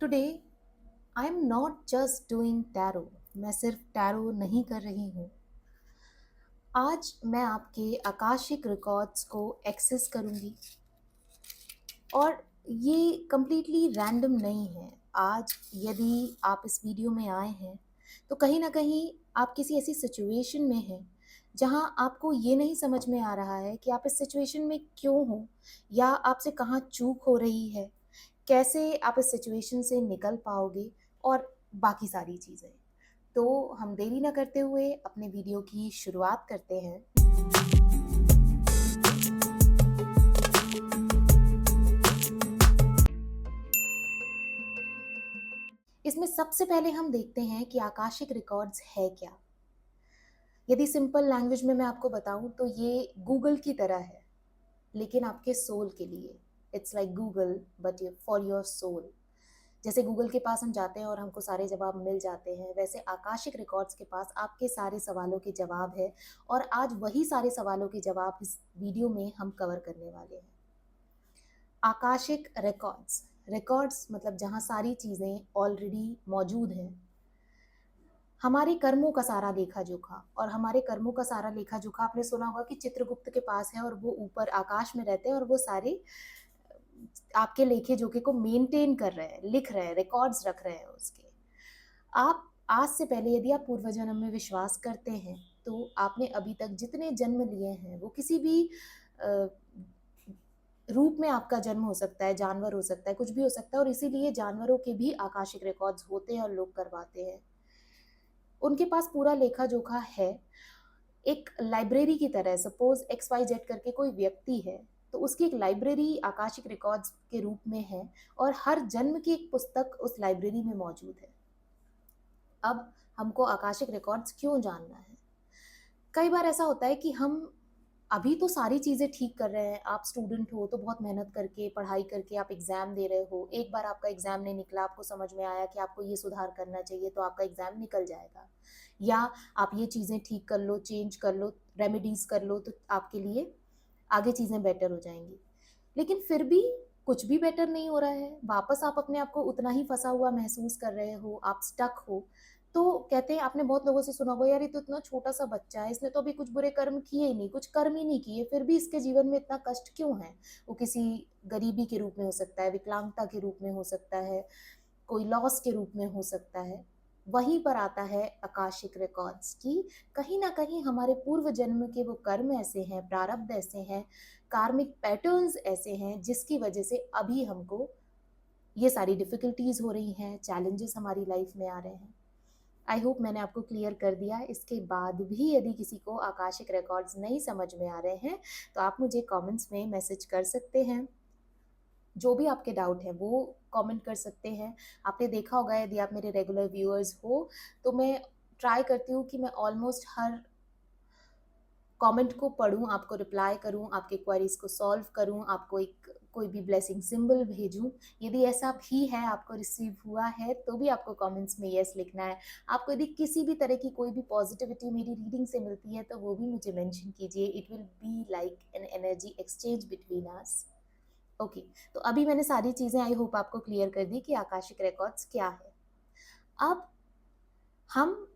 Today I am not just doing tarot. मैं सिर्फ tarot नहीं कर रही हूँ। आज मैं आपके आकाशिक रिकॉर्ड्स को एक्सेस करूँगी और ये कंप्लीटली रैंडम नहीं है। आज यदि आप इस वीडियो में आए हैं तो कहीं ना कहीं आप किसी ऐसी सिचुएशन में हैं जहां आपको ये नहीं समझ में आ रहा है कि आप इस सिचुएशन में क्यों हो या आपसे कहाँ चूक हो रही है, कैसे आप इस सिचुएशन से निकल पाओगे और बाकी सारी चीज़ें। तो हम देरी ना करते हुए अपने वीडियो की शुरुआत करते हैं। इसमें सबसे पहले हम देखते हैं कि आकाशिक रिकॉर्ड्स है क्या। यदि सिंपल लैंग्वेज में मैं आपको बताऊं तो ये गूगल की तरह है, लेकिन आपके सोल के लिए। It's like Google but for your soul. जैसे गूगल के पास हम जाते हैं और हमको सारे जवाब मिल जाते हैं, वैसे आकाशिक रिकॉर्ड्स के पास आपके सारे सवालों के जवाब है। और आज वही सारे सवालों के जवाब इस वीडियो में हम कवर करने वाले हैं। आकाशिक रिकॉर्ड्स, रिकॉर्ड्स मतलब जहाँ सारी चीज़ें ऑलरेडी मौजूद हैं। हमारे कर्मों का सारा लेखा जोखा, और हमारे कर्मों का सारा लेखा जोखा आपने सुना होगा कि चित्रगुप्त के पास है और वो ऊपर आकाश में रहते हैं और वो सारे आपके लेखे जोखे को मेंटेन कर रहे हैं, लिख रहे हैं, रिकॉर्ड्स रख रहे हैं उसके। आप आज से पहले यदि आप पूर्व जन्म में विश्वास करते हैं तो आपने अभी तक जितने जन्म लिए हैं वो किसी भी अ, रूप में आपका जन्म हो सकता है, जानवर हो सकता है, कुछ भी हो सकता है, और इसीलिए जानवरों के भी आकाशिक रिकॉर्ड्स होते हैं और लोग करवाते हैं। उनके पास पूरा लेखा जोखा है। एक लाइब्रेरी की तरह, सपोज एक्स वाई जेड करके कोई व्यक्ति है तो उसकी एक लाइब्रेरी आकाशिक रिकॉर्ड्स के रूप में है और हर जन्म की एक पुस्तक उस लाइब्रेरी में मौजूद है। अब हमको आकाशिक रिकॉर्ड्स क्यों जानना है? कई बार ऐसा होता है कि हम अभी तो सारी चीज़ें ठीक कर रहे हैं। आप स्टूडेंट हो तो बहुत मेहनत करके पढ़ाई करके आप एग्ज़ाम दे रहे हो। एक बार आपका एग्ज़ाम नहीं निकला, आपको समझ में आया कि आपको ये सुधार करना चाहिए, तो आपका एग्ज़ाम निकल जाएगा। या आप ये चीज़ें ठीक कर लो, चेंज कर लो, रेमेडीज़ कर लो, तो आपके लिए आगे चीज़ें बेटर हो जाएंगी। लेकिन फिर भी कुछ भी बेटर नहीं हो रहा है, वापस आप अपने आप को उतना ही फंसा हुआ महसूस कर रहे हो, आप स्टक हो। तो कहते हैं, आपने बहुत लोगों से सुना होगा, यार ये तो इतना छोटा सा बच्चा है, इसने तो अभी कुछ बुरे कर्म किए ही नहीं, कुछ कर्म ही नहीं किए, फिर भी इसके जीवन में इतना कष्ट क्यों है? वो किसी गरीबी के रूप में हो सकता है, विकलांगता के रूप में हो सकता है, कोई लॉस के रूप में हो सकता है। वहीं पर आता है आकाशिक रिकॉर्ड्स की कहीं ना कहीं हमारे पूर्व जन्म के वो कर्म ऐसे हैं, प्रारब्ध ऐसे हैं, कार्मिक पैटर्न्स ऐसे हैं जिसकी वजह से अभी हमको ये सारी डिफिकल्टीज हो रही हैं, चैलेंजेस हमारी लाइफ में आ रहे हैं। आई होप मैंने आपको क्लियर कर दिया। इसके बाद भी यदि किसी को आकाशिक रिकॉर्ड्स नहीं समझ में आ रहे हैं तो आप मुझे कमेंट्स में मैसेज कर सकते हैं। जो भी आपके डाउट है वो कमेंट कर सकते हैं। आपने देखा होगा, यदि आप मेरे रेगुलर व्यूअर्स हो तो मैं ट्राई करती हूँ कि मैं ऑलमोस्ट हर कमेंट को पढूं, आपको रिप्लाई करूं, आपके क्वेरीज को सॉल्व करूं, आपको एक कोई भी ब्लेसिंग सिंबल भेजूं। यदि ऐसा भी है, आपको रिसीव हुआ है, तो भी आपको कमेंट्स में यस लिखना है। आपको यदि किसी भी तरह की कोई भी पॉजिटिविटी मेरी रीडिंग से मिलती है तो वो भी मुझे मेंशन कीजिए। It will be like an energy exchange between us. Okay, तो अभी मैंने सारी चीज़ें आई होप आपको क्लियर कर दी कि आकाशिक रिकॉर्ड्स क्या है। अब हम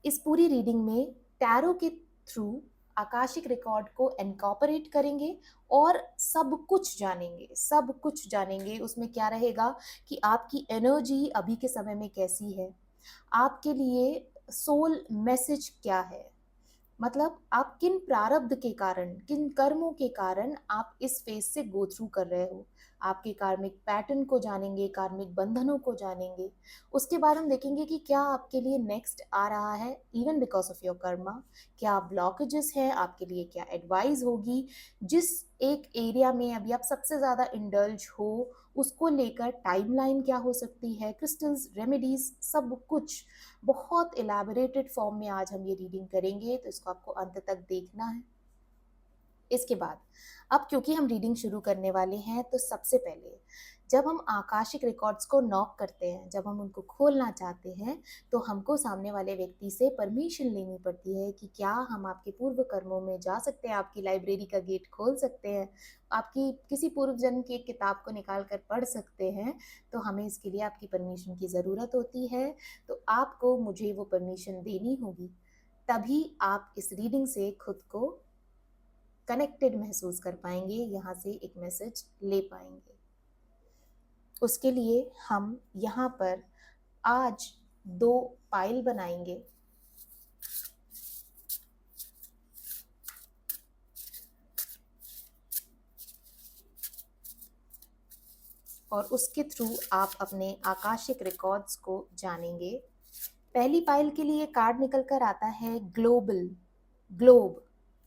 इस पूरी रीडिंग में टैरो के थ्रू आकाशिक रिकॉर्ड को इनकॉर्पोरेट करेंगे और सब कुछ जानेंगे, सब कुछ जानेंगे। उसमें क्या रहेगा कि आपकी एनर्जी अभी के समय में कैसी है, आपके लिए सोल मैसेज क्या है, मतलब आप किन प्रारब्ध के कारण, किन कर्मों के कारण आप इस फेज से गो थ्रू कर रहे हो। आपके कार्मिक पैटर्न को जानेंगे, कार्मिक बंधनों को जानेंगे। उसके बाद हम देखेंगे कि क्या आपके लिए नेक्स्ट आ रहा है even because of your Karma, क्या ब्लॉकेजेस है आपके लिए, क्या एडवाइस होगी। जिस एक एरिया में अभी आप सबसे ज़्यादा इंडल्ज हो उसको लेकर टाइमलाइन क्या हो सकती है, क्रिस्टल्स, रेमेडीज, सब कुछ बहुत इलेबोरेटेड फॉर्म में आज हम ये रीडिंग करेंगे, तो इसको आपको अंत तक देखना है। इसके बाद अब क्योंकि हम रीडिंग शुरू करने वाले हैं, तो सबसे पहले जब हम आकाशिक रिकॉर्ड्स को नॉक करते हैं, जब हम उनको खोलना चाहते हैं, तो हमको सामने वाले व्यक्ति से परमिशन लेनी पड़ती है कि क्या हम आपके पूर्व कर्मों में जा सकते हैं, आपकी लाइब्रेरी का गेट खोल सकते हैं, आपकी किसी पूर्व जन्म की एक किताब को निकाल कर पढ़ सकते हैं। तो हमें इसके लिए आपकी परमिशन की ज़रूरत होती है। तो आपको मुझे वो परमिशन देनी होगी, तभी आप इस रीडिंग से खुद को कनेक्टेड महसूस कर पाएंगे, यहाँ से एक मैसेज ले पाएंगे। उसके लिए हम यहाँ पर आज 2 पाइल बनाएंगे। और उसके थ्रू आप अपने आकाशिक रिकॉर्ड्स को जानेंगे। पहली पाइल के लिए कार्ड निकल कर आता है ग्लोब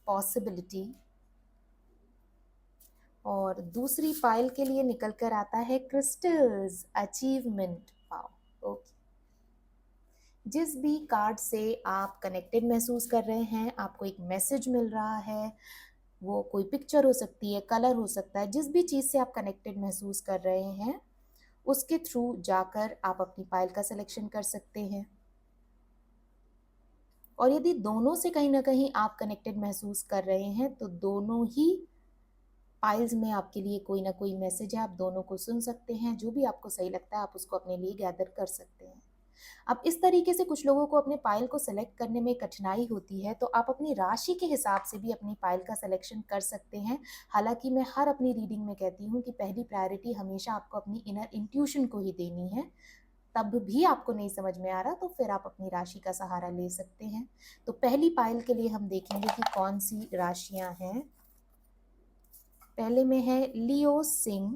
पॉसिबिलिटी, और दूसरी पाइल के लिए निकल कर आता है क्रिस्टल्स अचीवमेंट। Wow, okay. जिस भी कार्ड से आप कनेक्टेड महसूस कर रहे हैं, आपको एक मैसेज मिल रहा है, वो कोई पिक्चर हो सकती है, कलर हो सकता है, जिस भी चीज़ से आप कनेक्टेड महसूस कर रहे हैं, उसके थ्रू जाकर आप अपनी पाइल का सिलेक्शन कर सकते हैं। और यदि दोनों से कहीं ना कहीं आप कनेक्टेड महसूस कर रहे हैं, तो दोनों ही पाइल्स में आपके लिए कोई ना कोई मैसेज है, आप दोनों को सुन सकते हैं। जो भी आपको सही लगता है आप उसको अपने लिए गैदर कर सकते हैं। अब इस तरीके से कुछ लोगों को अपने पाइल को सेलेक्ट करने में कठिनाई होती है, तो आप अपनी राशि के हिसाब से भी अपनी पाइल का सिलेक्शन कर सकते हैं। हालांकि मैं हर अपनी रीडिंग में कहती हूँ कि पहली प्रायोरिटी हमेशा आपको अपनी इनर इंट्यूशन को ही देनी है। तब भी आपको नहीं समझ में आ रहा तो फिर आप अपनी राशि का सहारा ले सकते हैं। तो पहली पाइल के लिए हम देखेंगे कि कौन सी राशियां हैं। पहले में है लियो सिंह,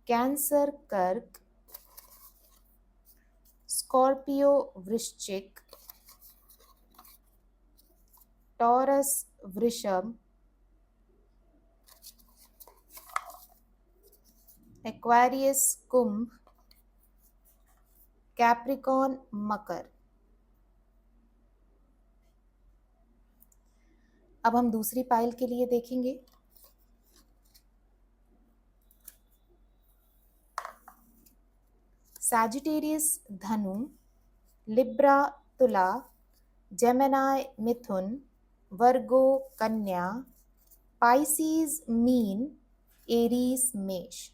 कैंसर कर्क, स्कॉर्पियो वृश्चिक, टॉरस वृषभ, एक्वेरियस कुंभ, कैप्रिकॉर्न मकर। अब हम दूसरी पाइल के लिए देखेंगे। सैजिटेरियस धनु, लिब्रा तुला, जेमिनी मिथुन, वर्गो कन्या, पाइसीज मीन, एरीज मेष।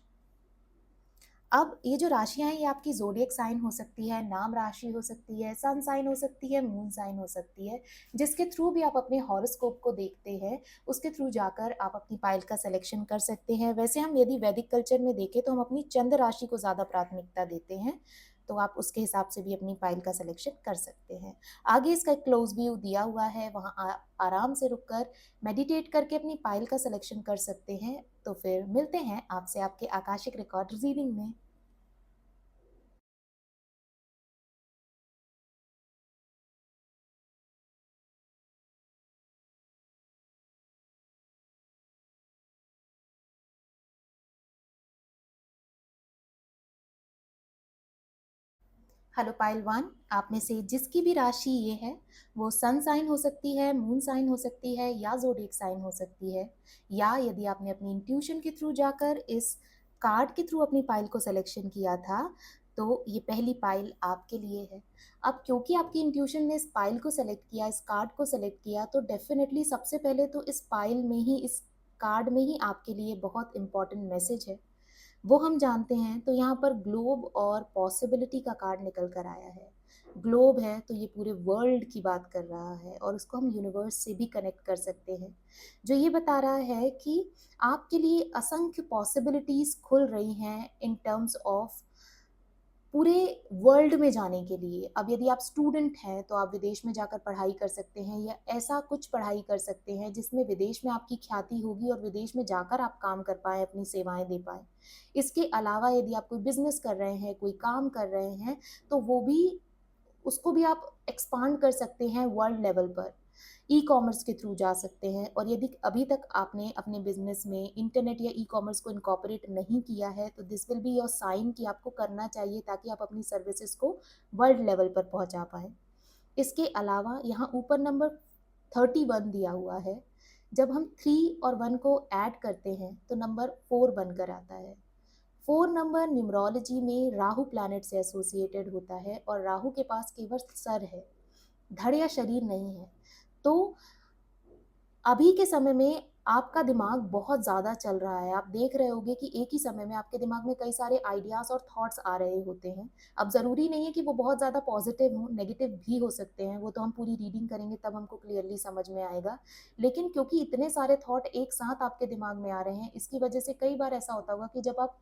अब ये जो राशियां हैं, ये आपकी जोडियक साइन हो सकती है, नाम राशि हो सकती है, सन साइन हो सकती है, मून साइन हो सकती है, जिसके थ्रू भी आप अपने हॉरोस्कोप को देखते हैं, उसके थ्रू जाकर आप अपनी पाइल का सिलेक्शन कर सकते हैं। वैसे हम यदि वैदिक कल्चर में देखें तो हम अपनी चंद्र राशि को ज़्यादा प्राथमिकता देते हैं, तो आप उसके हिसाब से भी अपनी पाइल का सिलेक्शन कर सकते हैं। आगे इसका एक क्लोज व्यू दिया हुआ है, वहाँ आराम से रुककर मेडिटेट करके अपनी पाइल का सिलेक्शन कर सकते हैं। तो फिर मिलते हैं आपसे आपके आकाशिक रिकॉर्ड रीडिंग में। हेलो पाइल 1, आप में से जिसकी भी राशि ये है, वो सन साइन हो सकती है, मून साइन हो सकती है, या ज़ोडिएक साइन हो सकती है, या यदि आपने अपनी इंट्यूशन के थ्रू जाकर इस कार्ड के थ्रू अपनी पाइल को सिलेक्शन किया था, तो ये पहली पाइल आपके लिए है। अब क्योंकि आपकी इंट्यूशन ने इस पाइल को सेलेक्ट किया, इस कार्ड को सेलेक्ट किया, तो डेफिनेटली सबसे पहले तो इस पाइल में ही, इस कार्ड में ही आपके लिए बहुत इंपॉर्टेंट मैसेज है, वो हम जानते हैं। तो यहाँ पर ग्लोब और पॉसिबिलिटी का कार्ड निकल कर आया है। ग्लोब है तो ये पूरे वर्ल्ड की बात कर रहा है, और उसको हम यूनिवर्स से भी कनेक्ट कर सकते हैं, जो ये बता रहा है कि आपके लिए असंख्य पॉसिबिलिटीज खुल रही हैं इन टर्म्स ऑफ पूरे वर्ल्ड में जाने के लिए। अब यदि आप स्टूडेंट हैं तो आप विदेश में जाकर पढ़ाई कर सकते हैं, या ऐसा कुछ पढ़ाई कर सकते हैं जिसमें विदेश में आपकी ख्याति होगी और विदेश में जाकर आप काम कर पाएँ, अपनी सेवाएं दे पाएँ। इसके अलावा यदि आप कोई बिजनेस कर रहे हैं, कोई काम कर रहे हैं, तो वो भी, उसको भी आप एक्सपांड कर सकते हैं वर्ल्ड लेवल पर। ई कॉमर्स के थ्रू जा सकते हैं। और यदि अभी तक आपने अपने बिजनेस में इंटरनेट या ई कॉमर्स को इनकॉर्पोरेट नहीं किया है, तो this will be your sign कि आपको करना चाहिए, ताकि आप अपनी सर्विसेज को वर्ल्ड लेवल पर पहुंचा पाएँ। इसके अलावा यहाँ ऊपर नंबर 31 दिया हुआ है। जब हम 3 और 1 को ऐड करते हैं तो नंबर 4 बनकर आता है। 4 नंबर न्यूमरोलॉजी में राहु प्लैनेट से एसोसिएटेड होता है और राहु के पास केवल सर है, धड़ या शरीर नहीं है। तो अभी के समय में आपका दिमाग बहुत ज़्यादा चल रहा है। आप देख रहे होंगे कि एक ही समय में आपके दिमाग में कई सारे आइडियाज़ और थॉट्स आ रहे होते हैं। अब ज़रूरी नहीं है कि वो बहुत ज़्यादा पॉजिटिव हों, नेगेटिव भी हो सकते हैं। वो तो हम पूरी रीडिंग करेंगे तब हमको क्लियरली समझ में आएगा। लेकिन क्योंकि इतने सारे थॉट एक साथ आपके दिमाग में आ रहे हैं, इसकी वजह से कई बार ऐसा होता होगा कि जब आप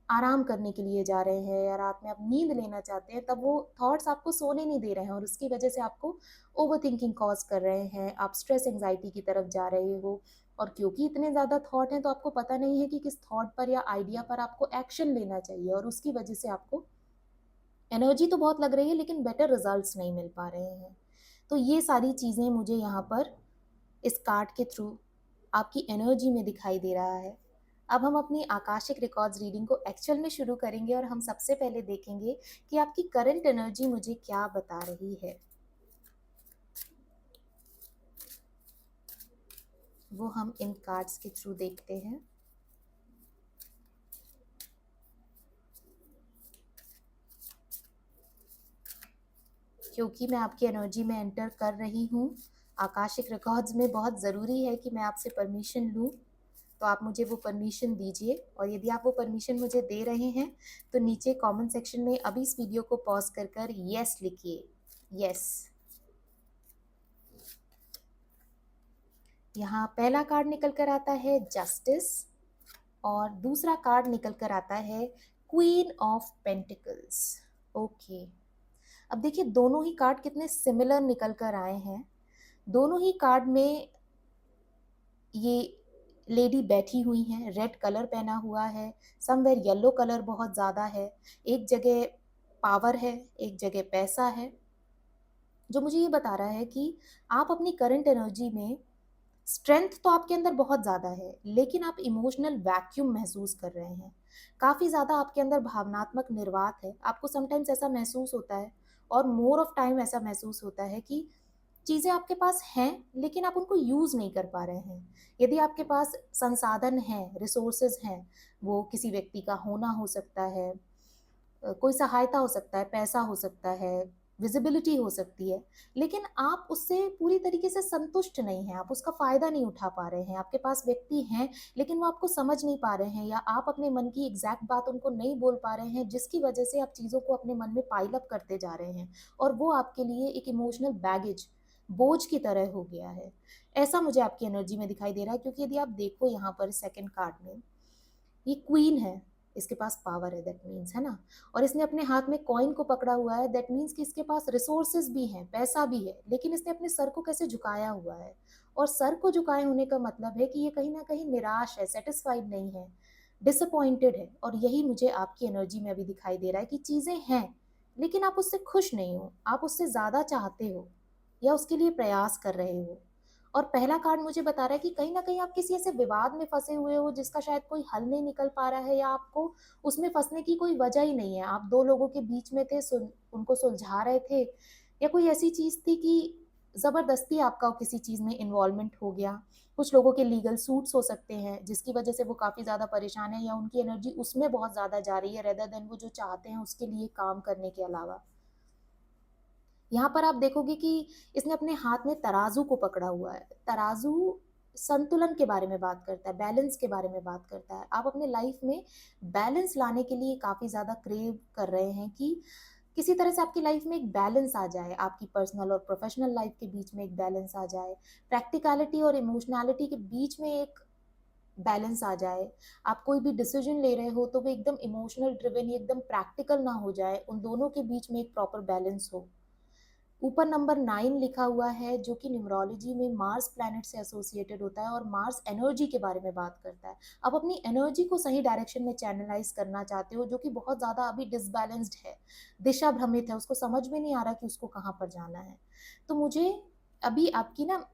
आराम करने के लिए जा रहे हैं या रात में आप नींद लेना चाहते हैं, तब वो थॉट्स आपको सोने नहीं दे रहे हैं और उसकी वजह से आपको ओवरथिंकिंग कॉज कर रहे हैं, आप स्ट्रेस एंजाइटी की तरफ जा रहे हो। और क्योंकि इतने ज़्यादा थॉट हैं तो आपको पता नहीं है कि किस थॉट पर या आइडिया पर आपको एक्शन लेना चाहिए और उसकी वजह से आपको एनर्जी तो बहुत लग रही है लेकिन बेटर रिजल्ट्स नहीं मिल पा रहे हैं। तो ये सारी चीज़ें मुझे यहाँ पर इस कार्ड के थ्रू आपकी एनर्जी में दिखाई दे रहा है। अब हम अपनी आकाशिक रिकॉर्ड्स रीडिंग को एक्चुअल में शुरू करेंगे और हम सबसे पहले देखेंगे कि आपकी करंट एनर्जी मुझे क्या बता रही है। वो हम इन कार्ड्स के थ्रू देखते हैं। क्योंकि मैं आपकी एनर्जी में एंटर कर रही हूँ, आकाशिक रिकॉर्ड्स में बहुत ज़रूरी है कि मैं आपसे परमिशन लूँ, तो आप मुझे वो परमिशन दीजिए। और यदि आप वो परमिशन मुझे दे रहे हैं तो नीचे कमेंट सेक्शन में अभी इस वीडियो को पॉज कर यस लिखिए, यस। यहाँ पहला कार्ड निकल कर आता है जस्टिस और दूसरा कार्ड निकल कर आता है क्वीन ऑफ पेंटिकल्स। ओके, अब देखिए दोनों ही कार्ड कितने सिमिलर निकल कर आए हैं। दोनों ही कार्ड में ये लेडी बैठी हुई हैं, रेड कलर पहना हुआ है, समवेयर येलो कलर बहुत ज़्यादा है। एक जगह पावर है, एक जगह पैसा है, जो मुझे ये बता रहा है कि आप अपनी करंट एनर्जी में स्ट्रेंथ तो आपके अंदर बहुत ज़्यादा है लेकिन आप इमोशनल वैक्यूम महसूस कर रहे हैं। काफ़ी ज़्यादा आपके अंदर भावनात्मक निर्वात है। आपको समटाइम्स ऐसा महसूस होता है और मोर ऑफ टाइम ऐसा महसूस होता है कि चीज़ें आपके पास हैं लेकिन आप उनको यूज़ नहीं कर पा रहे हैं। यदि आपके पास संसाधन हैं, रिसोर्सेज हैं, वो किसी व्यक्ति का होना हो सकता है, कोई सहायता हो सकता है, पैसा हो सकता है, विजिबिलिटी हो सकती है, लेकिन आप उससे पूरी तरीके से संतुष्ट नहीं हैं, आप उसका फ़ायदा नहीं उठा पा रहे हैं। आपके पास व्यक्ति हैं लेकिन वो आपको समझ नहीं पा रहे हैं या आप अपने मन की एग्जैक्ट बात उनको नहीं बोल पा रहे हैं, जिसकी वजह से आप चीज़ों को अपने मन में पाइल अप करते जा रहे हैं और वो आपके लिए एक इमोशनल बैगेज, बोझ की तरह हो गया है। ऐसा मुझे आपकी एनर्जी में दिखाई दे रहा है क्योंकि यदि आप देखो यहाँ पर सेकंड कार्ड में ये क्वीन है, इसके पास पावर है, दैट मीन्स, है ना। और इसने अपने हाथ में कॉइन को पकड़ा हुआ है, दैट मीन्स कि इसके पास रिसोर्सेज भी हैं, पैसा भी है, लेकिन इसने अपने सर को कैसे झुकाया हुआ है। और सर को झुकाए होने का मतलब है कि ये कहीं ना कहीं निराश है, सेटिस्फाइड नहीं है, डिसअपॉइंटेड है। और यही मुझे आपकी एनर्जी में अभी दिखाई दे रहा है कि चीज़ें हैं लेकिन आप उससे खुश नहीं हो, आप उससे ज़्यादा चाहते हो या उसके लिए प्रयास कर रहे हो। और पहला कार्ड मुझे बता रहा है कि कहीं ना कहीं आप किसी ऐसे विवाद में फंसे हुए हो जिसका शायद कोई हल नहीं निकल पा रहा है या आपको उसमें फंसने की कोई वजह ही नहीं है। आप दो लोगों के बीच में थे, उनको सुलझा रहे थे, या कोई ऐसी चीज़ थी कि ज़बरदस्ती आपका किसी चीज़ में इन्वॉल्वमेंट हो गया। कुछ लोगों के लीगल सूट्स हो सकते हैं जिसकी वजह से वो काफ़ी ज़्यादा परेशान है या उनकी एनर्जी उसमें बहुत ज़्यादा जा रही है रेदर देन वो जो चाहते हैं उसके लिए काम करने के अलावा। यहाँ पर आप देखोगे कि इसने अपने हाथ में तराजू को पकड़ा हुआ है। तराजू संतुलन के बारे में बात करता है, बैलेंस के बारे में बात करता है। आप अपने लाइफ में बैलेंस लाने के लिए काफ़ी ज़्यादा क्रेव कर रहे हैं कि किसी तरह से आपकी लाइफ में एक बैलेंस आ जाए, आपकी पर्सनल और प्रोफेशनल लाइफ के बीच में एक बैलेंस आ जाए, प्रैक्टिकलिटी और इमोशनैलिटी के बीच में एक बैलेंस आ जाए। आप कोई भी डिसीजन ले रहे हो तो वो एकदम इमोशनल ड्रिवन या एकदम प्रैक्टिकल ना हो जाए, उन दोनों के बीच में एक प्रॉपर बैलेंस हो। ऊपर नंबर 9 लिखा हुआ है जो कि न्यूमरोलॉजी में मार्स प्लैनेट से एसोसिएटेड होता है और मार्स एनर्जी के बारे में बात करता है। आप अपनी एनर्जी को सही डायरेक्शन में चैनलाइज करना चाहते हो जो कि बहुत ज़्यादा अभी डिसबैलेंस्ड है, दिशा भ्रमित है, उसको समझ में नहीं आ रहा कि उसको कहाँ पर जाना है। तो मुझे अभी आपकी ना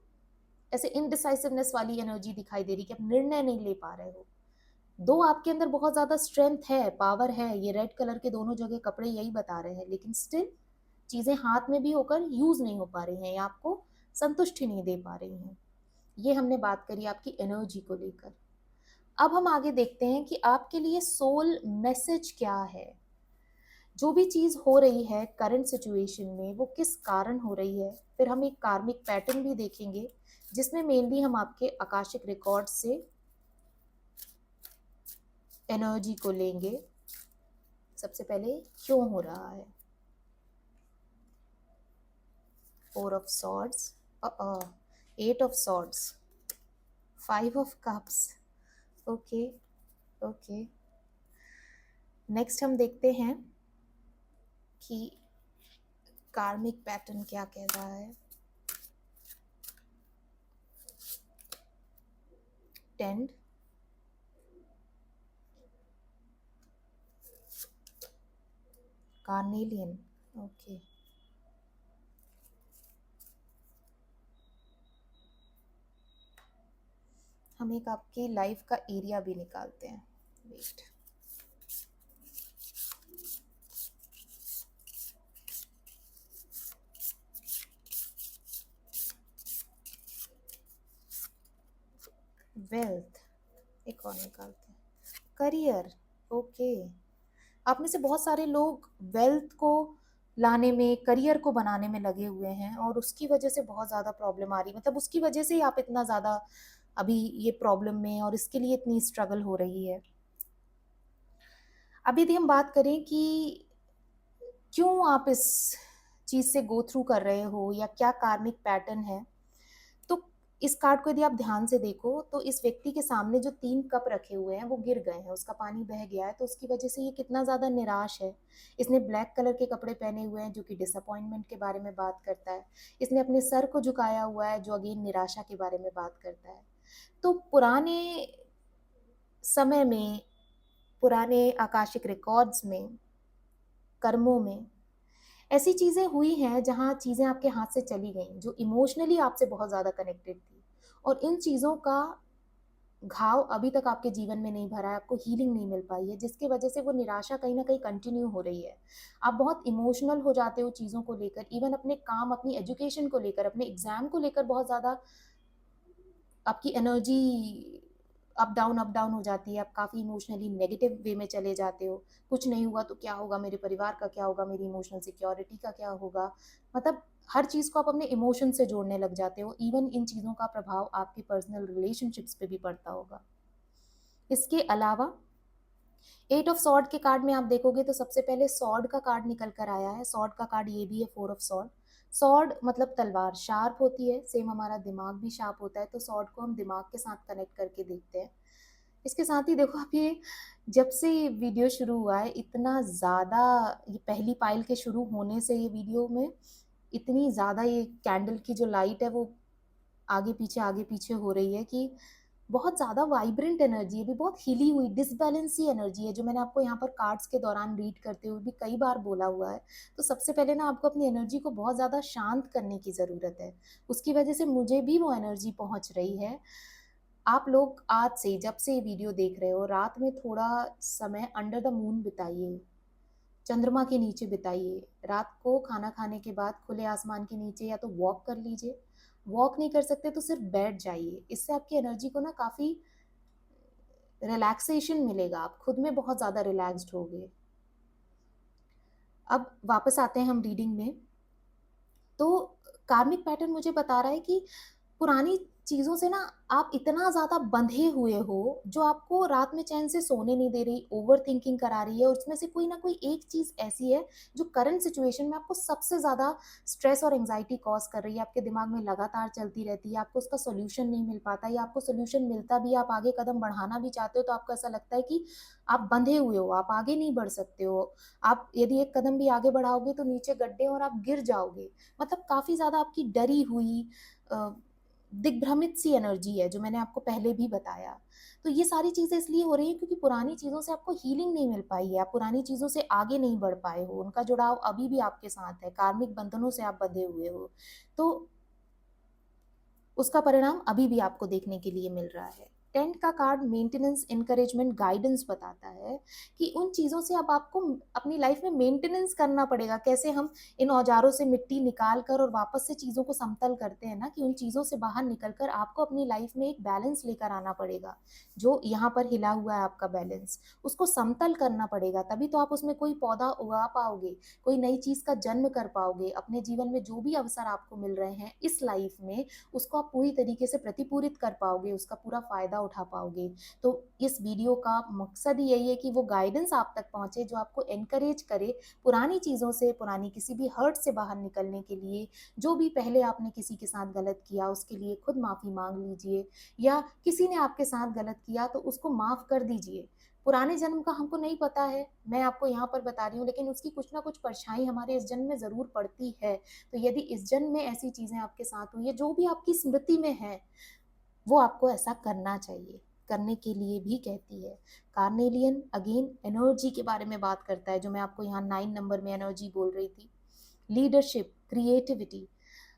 ऐसे इनडिसाइसिवनेस वाली एनर्जी दिखाई दे रही कि आप निर्णय नहीं ले पा रहे हो। दो आपके अंदर बहुत ज़्यादा स्ट्रेंथ है, पावर है, ये रेड कलर के दोनों जगह कपड़े यही बता रहे हैं, लेकिन स्टिल चीज़ें हाथ में भी होकर यूज़ नहीं हो पा रही हैं या आपको संतुष्टि नहीं दे पा रही हैं। ये हमने बात करी आपकी एनर्जी को लेकर। अब हम आगे देखते हैं कि आपके लिए सोल मैसेज क्या है। जो भी चीज हो रही है करंट सिचुएशन में वो किस कारण हो रही है। फिर हम एक कार्मिक पैटर्न भी देखेंगे जिसमें मेनली हम आपके आकाशिक रिकॉर्ड से एनर्जी को लेंगे। सबसे पहले क्यों हो रहा है। 4 of swords, 8 of swords, 5 of cups. Okay okay, next हम देखते हैं कि कार्मिक पैटर्न क्या कह रहा है। 10, कार्नेलियन। ओके, हम एक आपकी लाइफ का एरिया भी निकालते हैं। वेट, वेल्थ एक और निकालते हैं। करियर। ओके, आप में से बहुत सारे लोग वेल्थ को लाने में, करियर को बनाने में लगे हुए हैं और उसकी वजह से बहुत ज़्यादा प्रॉब्लम आ रही है। मतलब उसकी वजह से ही आप इतना ज़्यादा अभी ये प्रॉब्लम में और इसके लिए इतनी स्ट्रगल हो रही है। अभी यदि हम बात करें कि क्यों आप इस चीज़ से गो थ्रू कर रहे हो या क्या कार्मिक पैटर्न है, तो इस कार्ड को यदि आप ध्यान से देखो तो इस व्यक्ति के सामने जो 3 कप रखे हुए हैं वो गिर गए हैं, उसका पानी बह गया है, तो उसकी वजह से ये कितना ज़्यादा निराश है। इसने ब्लैक कलर के कपड़े पहने हुए हैं जो कि डिसअपॉइंटमेंट के बारे में बात करता है। इसने अपने सर को झुकाया हुआ है जो अगेन निराशा के बारे में बात करता है। तो पुराने समय में, पुराने आकाशिक रिकॉर्ड्स में, कर्मों में ऐसी चीज़ें हुई हैं जहाँ चीज़ें आपके हाथ से चली गईं जो इमोशनली आपसे बहुत ज़्यादा कनेक्टेड थी, और इन चीज़ों का घाव अभी तक आपके जीवन में नहीं भरा है, आपको हीलिंग नहीं मिल पाई है, जिसकी वजह से वो निराशा कहीं ना कहीं कंटिन्यू हो रही है। आप बहुत इमोशनल हो जाते हो चीज़ों को लेकर, इवन अपने काम, अपनी एजुकेशन को लेकर, अपने एग्जाम को लेकर बहुत ज़्यादा आपकी एनर्जी अप डाउन हो जाती है। आप काफ़ी इमोशनली नेगेटिव वे में चले जाते हो। कुछ नहीं हुआ तो क्या होगा, मेरे परिवार का क्या होगा, मेरी इमोशनल सिक्योरिटी का क्या होगा। मतलब हर चीज़ को आप अपने इमोशन से जोड़ने लग जाते हो। इवन इन चीज़ों का प्रभाव आपकी पर्सनल रिलेशनशिप्स पे भी पड़ता होगा। इसके अलावा 8 ऑफ सॉर्ड के कार्ड में आप देखोगे तो सबसे पहले सॉर्ड का कार्ड निकल कर आया है। सॉर्ड का कार्ड ये भी है, 4 ऑफ सॉर्ड। सॉर्ड मतलब तलवार शार्प होती है, सेम हमारा दिमाग भी शार्प होता है, तो सॉर्ड को हम दिमाग के साथ कनेक्ट करके देखते हैं। इसके साथ ही देखो, आप ये जब से ये वीडियो शुरू हुआ है इतना ज़्यादा, ये पहली पाइल के शुरू होने से ये वीडियो में इतनी ज़्यादा ये कैंडल की जो लाइट है वो आगे पीछे हो रही है कि बहुत ज़्यादा वाइब्रेंट एनर्जी है, भी बहुत हिली हुई डिसबैलेंस सी एनर्जी है, जो मैंने आपको यहाँ पर कार्ड्स के दौरान रीड करते हुए भी कई बार बोला हुआ है। तो सबसे पहले ना आपको अपनी एनर्जी को बहुत ज़्यादा शांत करने की ज़रूरत है। उसकी वजह से मुझे भी वो एनर्जी पहुँच रही है। आप लोग आज से, जब से ये वीडियो देख रहे हो, रात में थोड़ा समय अंडर द मून बिताइए, चंद्रमा के नीचे बिताइए। रात को खाना खाने के बाद खुले आसमान के नीचे या तो वॉक कर लीजिए, वॉक नहीं कर सकते तो सिर्फ बैठ जाइए। इससे आपकी एनर्जी को ना काफ़ी रिलैक्सेशन मिलेगा, आप खुद में बहुत ज़्यादा रिलैक्स्ड होगे। अब वापस आते हैं हम रीडिंग में। तो कार्मिक पैटर्न मुझे बता रहा है कि पुरानी चीज़ों से ना आप इतना ज़्यादा बंधे हुए हो जो आपको रात में चैन से सोने नहीं दे रही, ओवर थिंकिंग करा रही है, और उसमें से कोई ना कोई एक चीज़ ऐसी है जो करंट सिचुएशन में आपको सबसे ज़्यादा स्ट्रेस और एंग्जाइटी कॉज कर रही है, आपके दिमाग में लगातार चलती रहती है, आपको उसका सोल्यूशन नहीं मिल पाता, या आपको सोल्यूशन मिलता भी, आप आगे कदम बढ़ाना भी चाहते हो तो आपको ऐसा लगता है कि आप बंधे हुए हो, आप आगे नहीं बढ़ सकते हो। आप यदि एक कदम भी आगे बढ़ाओगे तो नीचे गड्ढे और आप गिर जाओगे। मतलब काफ़ी ज़्यादा आपकी डरी हुई, दिग्भ्रमित सी एनर्जी है, जो मैंने आपको पहले भी बताया। तो ये सारी चीज़ें इसलिए हो रही हैं क्योंकि पुरानी चीज़ों से आपको हीलिंग नहीं मिल पाई है, आप पुरानी चीज़ों से आगे नहीं बढ़ पाए हो, उनका जुड़ाव अभी भी आपके साथ है, कार्मिक बंधनों से आप बंधे हुए हो। तो उसका परिणाम अभी भी आपको देखने के लिए मिल रहा है। 10 का कार्ड मेंटेनेंस, एनकरेजमेंट, गाइडेंस बताता है कि उन चीज़ों से अब आपको अपनी लाइफ में मेंटेनेंस करना पड़ेगा। कैसे हम इन औजारों से मिट्टी निकाल कर और वापस से चीज़ों को समतल करते हैं ना, कि उन चीज़ों से बाहर निकल कर आपको अपनी लाइफ में एक बैलेंस लेकर आना पड़ेगा। जो यहाँ पर हिला हुआ है आपका बैलेंस, उसको समतल करना पड़ेगा, तभी तो आप उसमें कोई पौधा उगा पाओगे, कोई नई चीज़ का जन्म कर पाओगे। अपने जीवन में जो भी अवसर आपको मिल रहे हैं इस लाइफ में, उसको आप पूरी तरीके से प्रतिपूरित कर पाओगे, उसका पूरा फायदा उठा पाओगे। तो इस वीडियो का मकसद यही है कि वो गाइडेंस आप तक पहुंचे जो आपको एनकरेज करे पुरानी चीज़ों से, पुरानी किसी भी हर्ट से बाहर निकलने के लिए। जो भी पहले आपने किसी के साथ गलत किया उसके लिए खुद माफ़ी मांग लीजिए, या किसी ने आपके साथ गलत किया तो उसको माफ़ कर दीजिए। पुराने जन्म का हमको नहीं पता है, मैं आपको यहाँ पर बता रही हूँ, लेकिन उसकी कुछ ना कुछ परछाई हमारे इस जन्म में ज़रूर पड़ती है। तो यदि इस जन्म में ऐसी चीज़ें आपके साथ हुई है, जो भी आपकी स्मृति में है, वो आपको ऐसा करना चाहिए, करने के लिए भी कहती है। कार्नेलियन अगेन एनर्जी के बारे में बात करता है, जो मैं आपको यहाँ 9 नंबर में एनर्जी बोल रही थी। Leadership, creativity.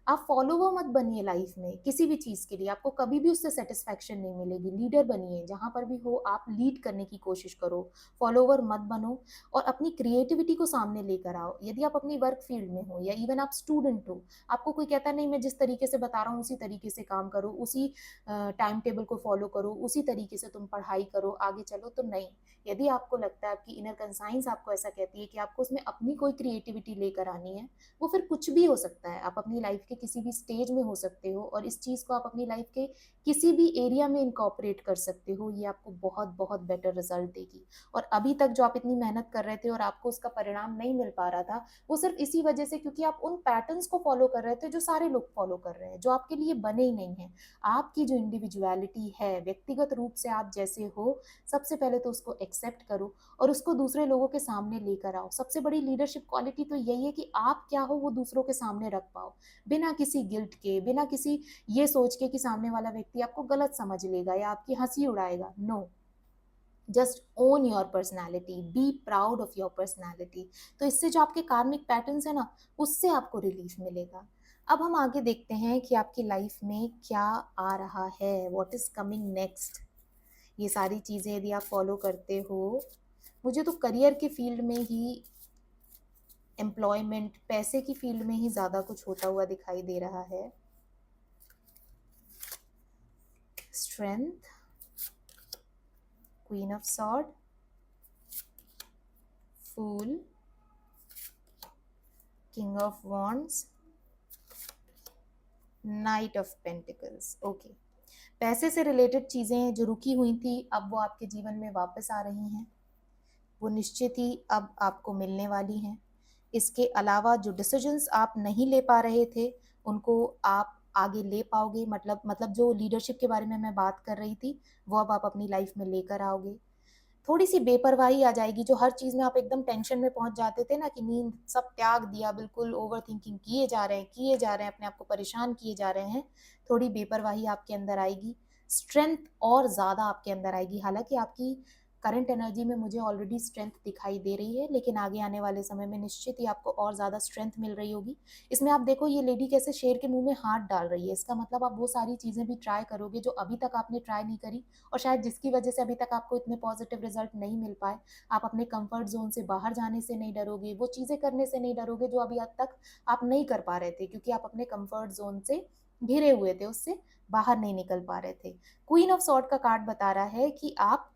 आप फॉलोवर मत बनिए लाइफ में किसी भी चीज़ के लिए, आपको कभी भी उससे सेटिस्फैक्शन नहीं मिलेगी। लीडर बनिए, जहाँ पर भी हो आप लीड करने की कोशिश करो, फॉलोवर मत बनो। और अपनी क्रिएटिविटी को सामने लेकर आओ। यदि आप अपनी वर्क फील्ड में हो या इवन आप स्टूडेंट हो, आपको कोई कहता नहीं मैं जिस तरीके से बता रहा हूँ उसी तरीके से काम करो, उसी टाइम टेबल को फॉलो करो, उसी तरीके से तुम पढ़ाई करो, आगे चलो, तो नहीं। यदि आपको लगता है, आपकी इनर कंसाइंस आपको ऐसा कहती है कि आपको उसमें अपनी कोई क्रिएटिविटी लेकर आनी है, वो फिर कुछ भी हो सकता है। आप अपनी लाइफ के किसी भी स्टेज में हो सकते हो और इस चीज़ को आप अपनी लाइफ के किसी भी एरिया में इनकॉर्पोरेट कर सकते हो। ये आपको बहुत बहुत बेटर रिजल्ट देगी। और अभी तक जो आप इतनी मेहनत कर रहे थे और आपको उसका परिणाम नहीं मिल पा रहा था, वो सिर्फ इसी वजह से क्योंकि आप उन पैटर्न्स को फॉलो कर रहे थे जो सारे लोग फॉलो कर रहे हैं, जो आपके लिए बने ही नहीं हैं। आपकी जो इंडिविजुअलिटी है, व्यक्तिगत रूप से आप जैसे हो, सबसे पहले तो उसको एक्सेप्ट करो और उसको दूसरे लोगों के सामने लेकर आओ। सबसे बड़ी लीडरशिप क्वालिटी तो यही है कि आप क्या हो वो दूसरों के सामने रख पाओ, बिना किसी गिल्ट के, बिना किसी ये सोच के कि सामने वाला व्यक्ति आपको गलत समझ लेगा या आपकी हंसी उड़ाएगा। No, just own your personality, be proud of your personality. तो इससे जो आपके कार्मिक पैटर्न्स है ना, उससे आपको रिलीफ मिलेगा। अब हम आगे देखते हैं कि आपकी लाइफ में क्या आ रहा है, व्हाट इज कमिंग नेक्स्ट। ये सारी चीज़ें यदि आप फॉलो करते हो, मुझे तो करियर के फील्ड में ही, एम्प्लॉयमेंट, पैसे की फील्ड में ही ज़्यादा कुछ होता हुआ दिखाई दे रहा है। Strength, queen of sword, fool, king of wands, knight of pentacles. Okay, पैसे से रिलेटेड चीज़ें जो रुकी हुई थी अब वो आपके जीवन में वापस आ रही हैं, वो निश्चित ही अब आपको मिलने वाली हैं। इसके अलावा जो डिसीजंस आप नहीं ले पा रहे थे उनको आप आगे ले पाओगे। मतलब जो लीडरशिप के बारे में मैं बात कर रही थी वो अब आप अपनी लाइफ में लेकर आओगे। थोड़ी सी बेपरवाही आ जाएगी, जो हर चीज़ में आप एकदम टेंशन में पहुंच जाते थे ना, कि नींद सब त्याग दिया, बिल्कुल ओवर थिंकिंग किए जा रहे हैं, अपने आप को परेशान किए जा रहे हैं। थोड़ी बेपरवाही आपके अंदर आएगी, स्ट्रेंथ और ज़्यादा आपके अंदर आएगी। हालांकि आपकी करंट एनर्जी में मुझे ऑलरेडी स्ट्रेंथ दिखाई दे रही है, लेकिन आगे आने वाले समय में निश्चित ही आपको और ज़्यादा स्ट्रेंथ मिल रही होगी। इसमें आप देखो ये लेडी कैसे शेर के मुंह में हाथ डाल रही है, इसका मतलब आप वो सारी चीज़ें भी ट्राई करोगे जो अभी तक आपने ट्राई नहीं करी, और शायद जिसकी वजह से अभी तक आपको इतने पॉजिटिव रिजल्ट नहीं मिल पाए। आप अपने कंफर्ट जोन से बाहर जाने से नहीं डरोगे, वो चीज़ें करने से नहीं डरोगे जो अभी तक आप नहीं कर पा रहे थे, क्योंकि आप अपने कंफर्ट जोन से घिरे हुए थे, उससे बाहर नहीं निकल पा रहे थे। क्वीन ऑफ सॉर्ड का कार्ड बता रहा है कि आप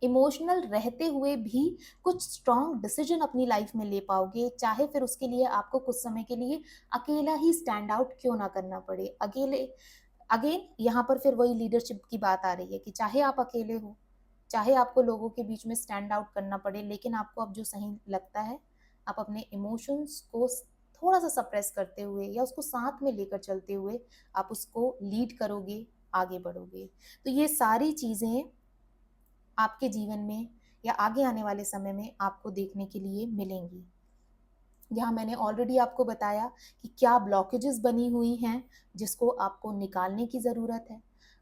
इमोशनल रहते हुए भी कुछ स्ट्रॉन्ग डिसीजन अपनी लाइफ में ले पाओगे, चाहे फिर उसके लिए आपको कुछ समय के लिए अकेला ही स्टैंड आउट क्यों ना करना पड़े। अकेले, अगेन यहाँ पर फिर वही लीडरशिप की बात आ रही है कि चाहे आप अकेले हो, चाहे आपको लोगों के बीच में स्टैंड आउट करना पड़े, लेकिन आपको अब जो सही लगता है, आप अपने इमोशंस को थोड़ा सा सप्रेस करते हुए या उसको साथ में लेकर चलते हुए आप उसको लीड करोगे, आगे बढ़ोगे। तो ये सारी चीज़ें आपके जीवन में या आगे आने वाले समय में आपको देखने के लिए मिलेंगी। यहाँ मैंने ऑलरेडी आपको बताया कि क्या ब्लॉकेजेस बनी हुई हैं जिसको आपको निकालने की ज़रूरत है।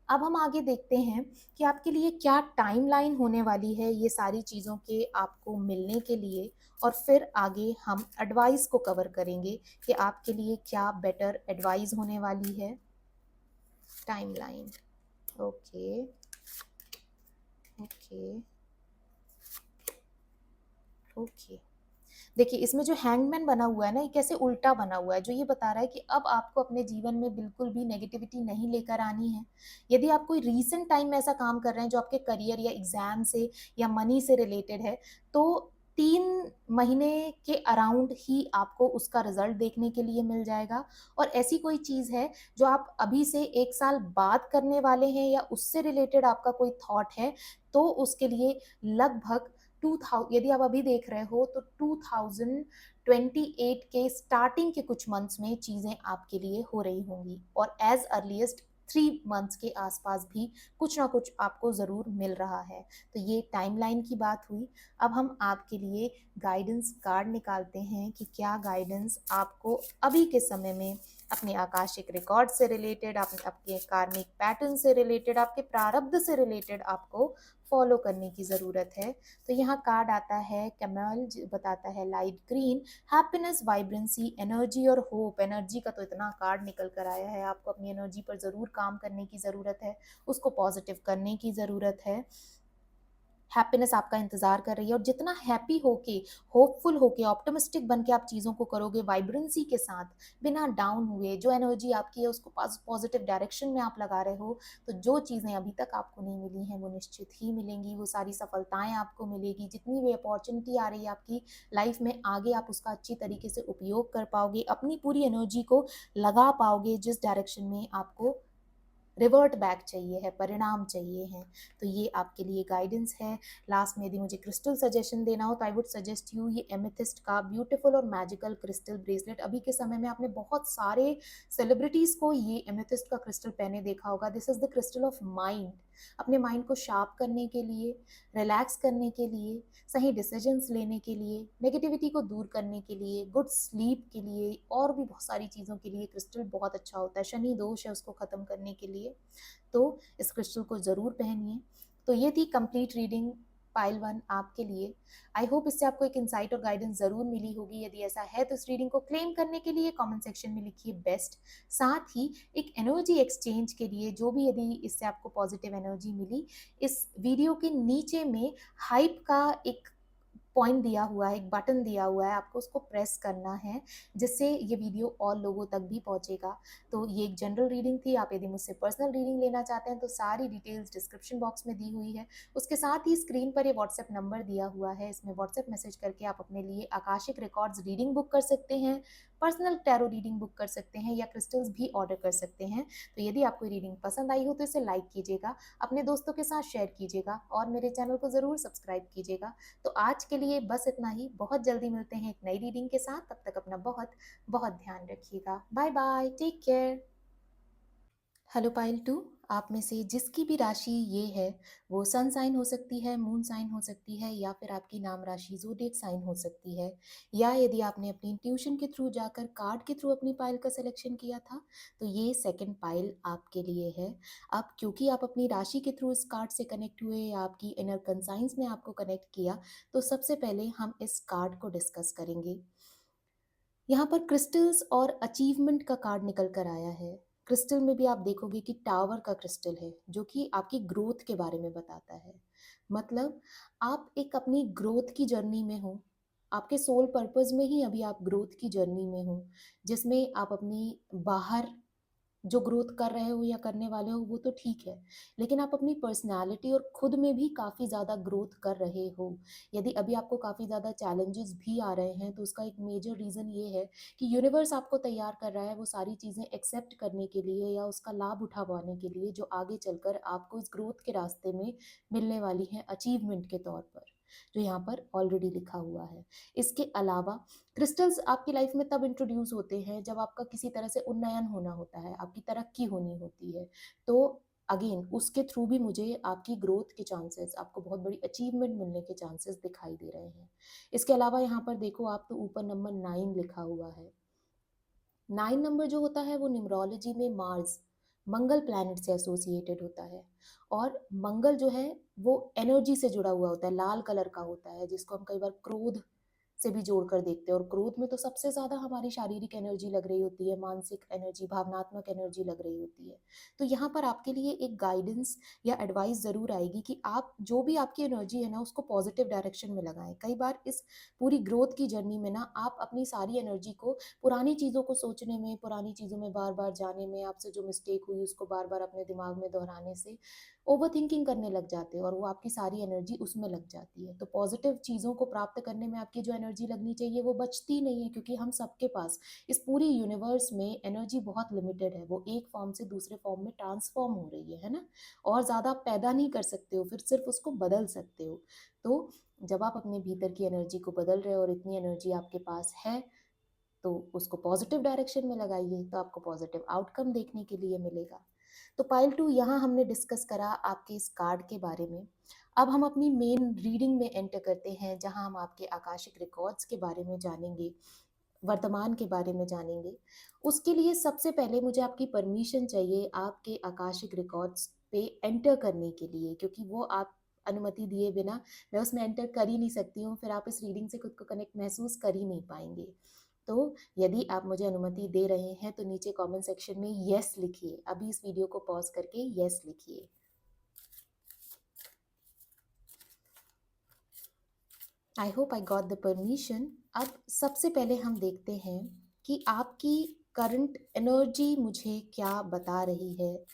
अब हम आगे देखते हैं कि आपके लिए क्या टाइमलाइन होने वाली है ये सारी चीज़ों के आपको मिलने के लिए, और फिर आगे हम एडवाइस को कवर करेंगे कि आपके लिए क्या बेटर एडवाइस होने वाली है। Timeline, okay. Okay, okay. देखिए, इसमें जो हैंगमैन बना हुआ है ना, ये कैसे उल्टा बना हुआ है, जो ये बता रहा है कि अब आपको अपने जीवन में बिल्कुल भी नेगेटिविटी नहीं लेकर आनी है। यदि आप कोई रीसेंट टाइम में ऐसा काम कर रहे हैं जो आपके करियर या एग्ज़ाम से या मनी से रिलेटेड है, तो 3 महीने के अराउंड ही आपको उसका रिज़ल्ट देखने के लिए मिल जाएगा। और ऐसी कोई चीज़ है जो आप अभी से 1 साल बाद करने वाले हैं या उससे रिलेटेड आपका कोई थॉट है, तो उसके लिए लगभग 2000, यदि आप अभी देख रहे हो तो 2028 के स्टार्टिंग के कुछ मंथ्स में चीज़ें आपके लिए हो रही होंगी, और एज अर्लीस्ट 3 मंथ्स के आसपास भी कुछ ना कुछ आपको ज़रूर मिल रहा है। तो ये टाइमलाइन की बात हुई। अब हम आपके लिए गाइडेंस कार्ड निकालते हैं कि क्या गाइडेंस आपको अभी के समय में अपने आकाशिक रिकॉर्ड से रिलेटेड, आपके कार्मिक पैटर्न से रिलेटेड, आपके प्रारब्ध से रिलेटेड आपको फॉलो करने की ज़रूरत है। तो यहाँ कार्ड आता है कैमल, बताता है light green, happiness, vibrancy, energy और होप। एनर्जी का तो इतना कार्ड निकल कर आया है, आपको अपनी एनर्जी पर ज़रूर काम करने की ज़रूरत है, उसको पॉजिटिव करने की ज़रूरत है। हैप्पीनेस आपका इंतजार कर रही है, और जितना हैप्पी होके, होपफुल होके, ऑप्टिमिस्टिक बन के आप चीज़ों को करोगे वाइब्रेंसी के साथ, बिना डाउन हुए, जो एनर्जी आपकी है उसको पॉजिटिव डायरेक्शन में आप लगा रहे हो, तो जो चीज़ें अभी तक आपको नहीं मिली हैं वो निश्चित ही मिलेंगी। वो सारी सफलताएं आपको मिलेगी, जितनी भी अपॉर्चुनिटी आ रही है आपकी लाइफ में, आगे आप उसका अच्छी तरीके से उपयोग कर पाओगे, अपनी पूरी एनर्जी को लगा पाओगे जिस डायरेक्शन में आपको रिवर्ट बैक चाहिए है, परिणाम चाहिए हैं। तो ये आपके लिए गाइडेंस है। लास्ट में यदि मुझे क्रिस्टल सजेशन देना हो तो आई वुड सजेस्ट यू ये एमेथिस्ट का ब्यूटीफुल और मैजिकल क्रिस्टल ब्रेसलेट। अभी के समय में आपने बहुत सारे सेलिब्रिटीज़ को ये एमेथिस्ट का क्रिस्टल पहने देखा होगा। This is the crystal of mind. अपने माइंड को शार्प करने के लिए, रिलैक्स करने के लिए, सही डिसीजंस लेने के लिए, नेगेटिविटी को दूर करने के लिए, गुड स्लीप के लिए, और भी बहुत सारी चीज़ों के लिए क्रिस्टल बहुत अच्छा होता है। शनि दोष है उसको ख़त्म करने के लिए, तो इस क्रिस्टल को ज़रूर पहनिए। तो ये थी कंप्लीट रीडिंग पाइल 1 आपके लिए। आई होप इससे आपको एक इंसाइट और गाइडेंस ज़रूर मिली होगी। यदि ऐसा है तो इस रीडिंग को क्लेम करने के लिए कमेंट सेक्शन में लिखिए बेस्ट। साथ ही एक एनर्जी एक्सचेंज के लिए, जो भी यदि इससे आपको पॉजिटिव एनर्जी मिली, इस वीडियो के नीचे में हाइप का एक पॉइंट दिया हुआ है, एक बटन दिया हुआ है, आपको उसको प्रेस करना है, जिससे ये वीडियो और लोगों तक भी पहुंचेगा। तो ये एक जनरल रीडिंग थी। आप यदि मुझसे पर्सनल रीडिंग लेना चाहते हैं तो सारी डिटेल्स डिस्क्रिप्शन बॉक्स में दी हुई है। उसके साथ ही स्क्रीन पर ये व्हाट्सएप नंबर दिया हुआ है, इसमें व्हाट्सएप मैसेज करके आप अपने लिए आकाशिक रिकॉर्ड्स रीडिंग बुक कर सकते हैं, पर्सनल टैरो रीडिंग बुक कर सकते हैं, या क्रिस्टल्स भी ऑर्डर कर सकते हैं। तो यदि आपको रीडिंग पसंद आई हो तो इसे लाइक कीजिएगा, अपने दोस्तों के साथ शेयर कीजिएगा, और मेरे चैनल को ज़रूर सब्सक्राइब कीजिएगा। तो आज के लिए बस इतना ही। बहुत जल्दी मिलते हैं एक नई रीडिंग के साथ। तब तक अपना बहुत बहुत ध्यान रखिएगा। Bye bye, take care. Hello pile 2, आप में से जिसकी भी राशि ये है, वो सन साइन हो सकती है, मून साइन हो सकती है, या फिर आपकी नाम राशि ज़ोडिएक साइन हो सकती है। या यदि आपने अपनी इंट्यूशन के थ्रू जाकर कार्ड के थ्रू अपनी पाइल का सिलेक्शन किया था, तो ये सेकंड पाइल आपके लिए है। अब क्योंकि आप अपनी राशि के थ्रू इस कार्ड से कनेक्ट हुए, या आपकी इनर कंसाइंस ने आपको कनेक्ट किया, तो सबसे पहले हम इस कार्ड को डिस्कस करेंगे। यहाँ पर क्रिस्टल्स और अचीवमेंट का कार्ड निकल कर आया है। क्रिस्टल में भी आप देखोगे कि टावर का क्रिस्टल है, जो कि आपकी ग्रोथ के बारे में बताता है। मतलब आप एक अपनी ग्रोथ की जर्नी में हो, आपके सोल पर्पस में ही अभी आप ग्रोथ की जर्नी में हो, जिसमें आप अपनी बाहर जो ग्रोथ कर रहे हो या करने वाले हो वो तो ठीक है, लेकिन आप अपनी पर्सनालिटी और खुद में भी काफ़ी ज़्यादा ग्रोथ कर रहे हो। यदि अभी आपको काफ़ी ज़्यादा चैलेंजेस भी आ रहे हैं, तो उसका एक मेजर रीज़न ये है कि यूनिवर्स आपको तैयार कर रहा है वो सारी चीज़ें एक्सेप्ट करने के लिए, या उसका लाभ उठा पाने के लिए, जो आगे चलकर आपको इस ग्रोथ के रास्ते में मिलने वाली हैं अचीवमेंट के तौर पर, जो यहाँ पर ऑलरेडी लिखा हुआ है। इसके अलावा क्रिस्टल्स आपकी लाइफ में तब इंट्रोड्यूस होते हैं जब आपका किसी तरह से उन्नयन होना होता है, आपकी तरक्की होनी होती है। तो अगेन उसके थ्रू भी मुझे आपकी ग्रोथ के चांसेस, आपको बहुत बड़ी अचीवमेंट मिलने के चांसेस दिखाई दे रहे हैं। इसके अलावा यहाँ पर देखो आप, तो ऊपर नंबर 9 लिखा हुआ है। 9 नंबर जो होता है वो न्यूमरोलॉजी में मार्स, मंगल प्लैनेट से एसोसिएटेड होता है। और मंगल जो है वो एनर्जी से जुड़ा हुआ होता है, लाल कलर का होता है, जिसको हम कई बार क्रोध से भी जोड़कर देखते हैं, और क्रोध में तो सबसे ज़्यादा हमारी शारीरिक एनर्जी लग रही होती है, मानसिक एनर्जी, भावनात्मक एनर्जी लग रही होती है। तो यहाँ पर आपके लिए एक गाइडेंस या एडवाइस ज़रूर आएगी कि आप जो भी आपकी एनर्जी है ना, उसको पॉजिटिव डायरेक्शन में लगाएँ। कई बार इस पूरी ग्रोथ की जर्नी में ना आप अपनी सारी एनर्जी को पुरानी चीज़ों को सोचने में, पुरानी चीज़ों में बार-बार जाने में, आपसे जो मिस्टेक हुई उसको बार-बार अपने दिमाग में दोहराने से ओवरथिंकिंग करने लग जाते हो, और वो आपकी सारी एनर्जी उसमें लग जाती है। तो पॉजिटिव चीज़ों को प्राप्त करने में आपकी जो एनर्जी लगनी चाहिए वो बचती नहीं है, क्योंकि हम सबके पास इस पूरी यूनिवर्स में एनर्जी बहुत लिमिटेड है। वो एक फॉर्म से दूसरे फॉर्म में ट्रांसफॉर्म हो रही है ना? और ज़्यादा आप पैदा नहीं कर सकते हो, फिर सिर्फ उसको बदल सकते हो। तो जब आप अपने भीतर की एनर्जी को बदल रहे हो और इतनी एनर्जी आपके पास है, तो उसको पॉजिटिव डायरेक्शन में लगाइए, तो आपको पॉजिटिव आउटकम देखने के लिए मिलेगा। तो पाइल 2 यहाँ हमने डिस्कस करा आपके इस कार्ड के बारे में। अब हम अपनी मेन रीडिंग में एंटर करते हैं, जहाँ हम आपके आकाशिक रिकॉर्ड्स के बारे में जानेंगे, वर्तमान के बारे में जानेंगे। उसके लिए सबसे पहले मुझे आपकी परमिशन चाहिए आपके आकाशिक रिकॉर्ड्स पे एंटर करने के लिए, क्योंकि वो आप अनुमति दिए बिना मैं उसमें एंटर कर ही नहीं सकती हूँ, फिर आप इस रीडिंग से खुद को कनेक्ट महसूस कर ही नहीं पाएंगे। तो यदि आप मुझे अनुमति दे रहे हैं तो नीचे कमेंट सेक्शन में यस लिखिए। अभी इस वीडियो को पॉज करके यस लिखिए। I hope I got the permission. अब सबसे पहले हम देखते हैं कि आपकी करंट एनर्जी मुझे क्या बता रही है,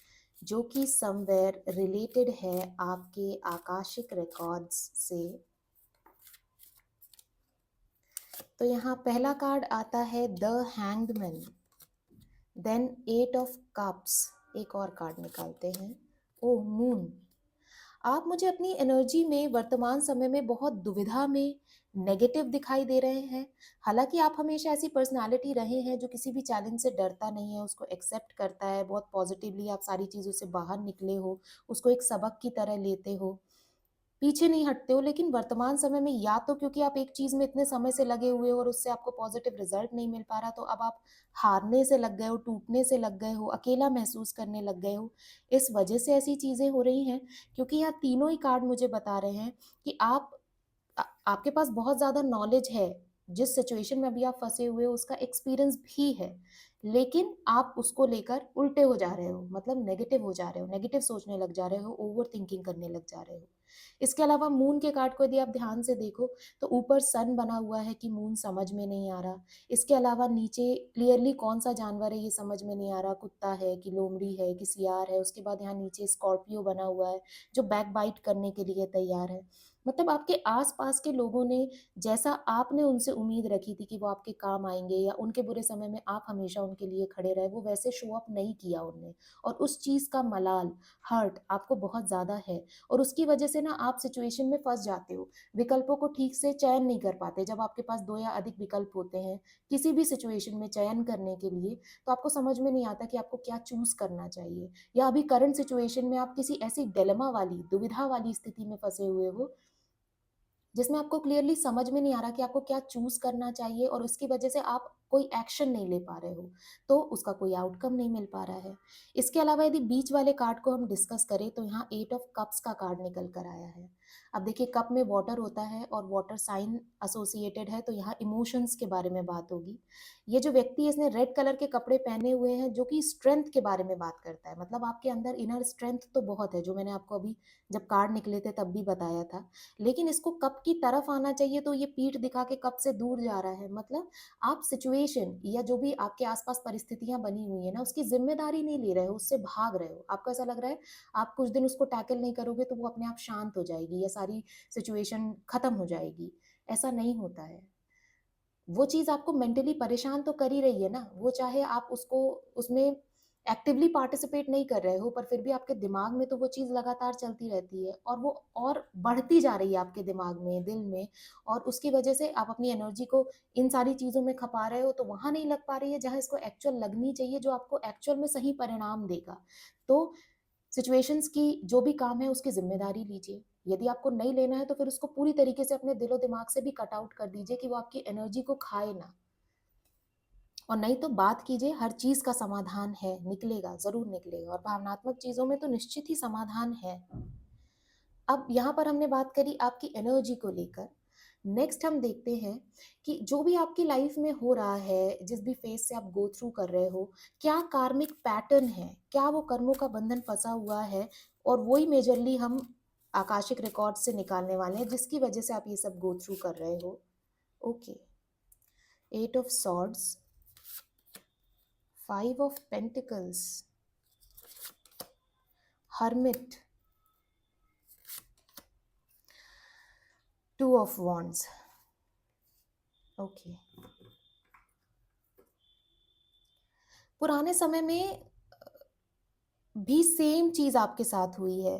जो कि समवेयर रिलेटेड है आपके आकाशिक रिकॉर्ड्स से। तो यहाँ पहला कार्ड आता है the hanged man, then 8 of cups. एक और कार्ड निकालते हैं, ओह मून। आप मुझे अपनी एनर्जी में वर्तमान समय में बहुत दुविधा में, नेगेटिव दिखाई दे रहे हैं। हालांकि आप हमेशा ऐसी पर्सनालिटी रहे हैं जो किसी भी चैलेंज से डरता नहीं है, उसको एक्सेप्ट करता है, बहुत पॉजिटिवली आप सारी चीज़ों से बाहर निकले हो, उसको एक सबक की तरह लेते हो, पीछे नहीं हटते हो। लेकिन वर्तमान समय में या तो क्योंकि आप एक चीज़ में इतने समय से लगे हुए हो और उससे आपको पॉजिटिव रिजल्ट नहीं मिल पा रहा, तो अब आप हारने से लग गए हो, टूटने से लग गए हो, अकेला महसूस करने लग गए हो। इस वजह से ऐसी चीज़ें हो रही हैं, क्योंकि यहाँ तीनों ही कार्ड मुझे बता रहे हैं कि आपके पास बहुत ज़्यादा नॉलेज है, जिस सिचुएशन में अभी आप फँसे हुए हो उसका एक्सपीरियंस भी है, लेकिन आप उसको लेकर उल्टे हो जा रहे हो, मतलब नेगेटिव हो जा रहे हो, नेगेटिव सोचने लग जा रहे हो, ओवरथिंकिंग करने लग जा रहे हो। इसके अलावा मून के कार्ड को यदि आप ध्यान से देखो तो ऊपर सन बना हुआ है कि मून समझ में नहीं आ रहा। इसके अलावा नीचे क्लियरली कौन-सा जानवर है ये समझ में नहीं आ रहा, कुत्ता है कि लोमड़ी है कि सियार है। उसके बाद यहाँ नीचे स्कॉर्पियो बना हुआ है, जो बैकबाइट करने के लिए तैयार है। मतलब आपके आस-पास के लोगों ने, जैसा आपने उनसे उम्मीद रखी थी कि वो आपके काम आएँगे या उनके बुरे समय में आप हमेशा उनके लिए खड़े रहे, वो वैसे शो अप नहीं किया उनने, और उस चीज़ का मलाल, हर्ट आपको बहुत ज़्यादा है, और उसकी वजह से ना आप सिचुएशन में फँस जाते हो। विकल्पों को ठीक से चयन नहीं कर पाते। जब आपके पास 2 या अधिक विकल्प होते हैं, किसी भी सिचुएशन में चयन करने के लिए, तो आपको समझ में नहीं आता कि आपको क्या चूज़ करना चाहिए। या अभी करंट सिचुएशन में आप किसी ऐसी डिलेमा वाली, दुविधा वाली स्थिति में फँसे हुए हो, जिसमें आपको क्लियरली समझ में नहीं आ रहा कि आपको क्या चूज़ करना चाहिए, और उसकी वजह से आप कोई एक्शन नहीं ले पा रहे हो, तो उसका कोई आउटकम नहीं मिल पा रहा है। इसके अलावा यदि बीच वाले कार्ड को हम डिस्कस करें तो यहाँ 8 ऑफ कप्स का कार्ड निकल कर आया है। अब देखिए, कप में वाटर होता है और वाटर साइन एसोसिएटेड है, तो यहाँ इमोशंस के बारे में बात होगी। ये जो व्यक्ति है इसने रेड कलर के कपड़े पहने हुए हैं, जो कि स्ट्रेंथ के बारे में बात करता है। मतलब आपके अंदर इनर स्ट्रेंथ तो बहुत है, जो मैंने आपको अभी जब कार्ड निकले थे तब भी बताया था। लेकिन इसको कप की तरफ आना चाहिए, तो ये पीठ दिखा के कप से दूर जा रहा है। मतलब आप सिचुएशन या जो भी आपके आसपास परिस्थितियां बनी हुई है ना, उसकी जिम्मेदारी नहीं ले रहे हो, उससे भाग रहे हो। आपको ऐसा लग रहा है आप कुछ दिन उसको टैकल नहीं करोगे तो वो अपने आप शांत हो जाएगी या सारी सिचुएशन खत्म हो जाएगी। ऐसा नहीं होता है। वो चीज़ आपको मेंटली परेशान तो कर ही रही है ना, वो चाहे आप उसको उसमें एक्टिवली पार्टिसिपेट नहीं कर रहे हो, पर फिर भी आपके दिमाग में तो वो चीज़ लगातार चलती रहती है, और वो और बढ़ती जा रही है आपके दिमाग में, दिल में, और उसकी वजह से आप अपनी एनर्जी को इन सारी चीज़ों में खपा रहे हो, तो वहाँ नहीं लग पा रही है जहाँ इसको एक्चुअल लगनी चाहिए, जो आपको एक्चुअल में सही परिणाम देगा। तो सिचुएशंस की जो भी काम है उसकी ज़िम्मेदारी लीजिए। यदि आपको नहीं लेना है तो फिर उसको पूरी तरीके से अपने दिलो-दिमाग से भी कट आउट कर दीजिए कि वो आपकी एनर्जी को खाए ना। और नहीं तो बात कीजिए, हर चीज़ का समाधान है, निकलेगा, ज़रूर निकलेगा, और भावनात्मक चीज़ों में तो निश्चित ही समाधान है। अब यहाँ पर हमने बात करी आपकी एनर्जी को लेकर। नेक्स्ट हम देखते हैं कि जो भी आपकी लाइफ में हो रहा है, जिस भी फेज से आप गो थ्रू कर रहे हो, क्या कार्मिक पैटर्न है, क्या वो कर्मों का बंधन फंसा हुआ है, और वही मेजरली हम आकाशिक रिकॉर्ड से निकालने वाले हैं जिसकी वजह से आप ये सब गो थ्रू कर रहे हो। Okay, 8 of swords, 5 of pentacles, hermit, 2 of wands. Okay, पुराने समय में भी सेम चीज आपके साथ हुई है।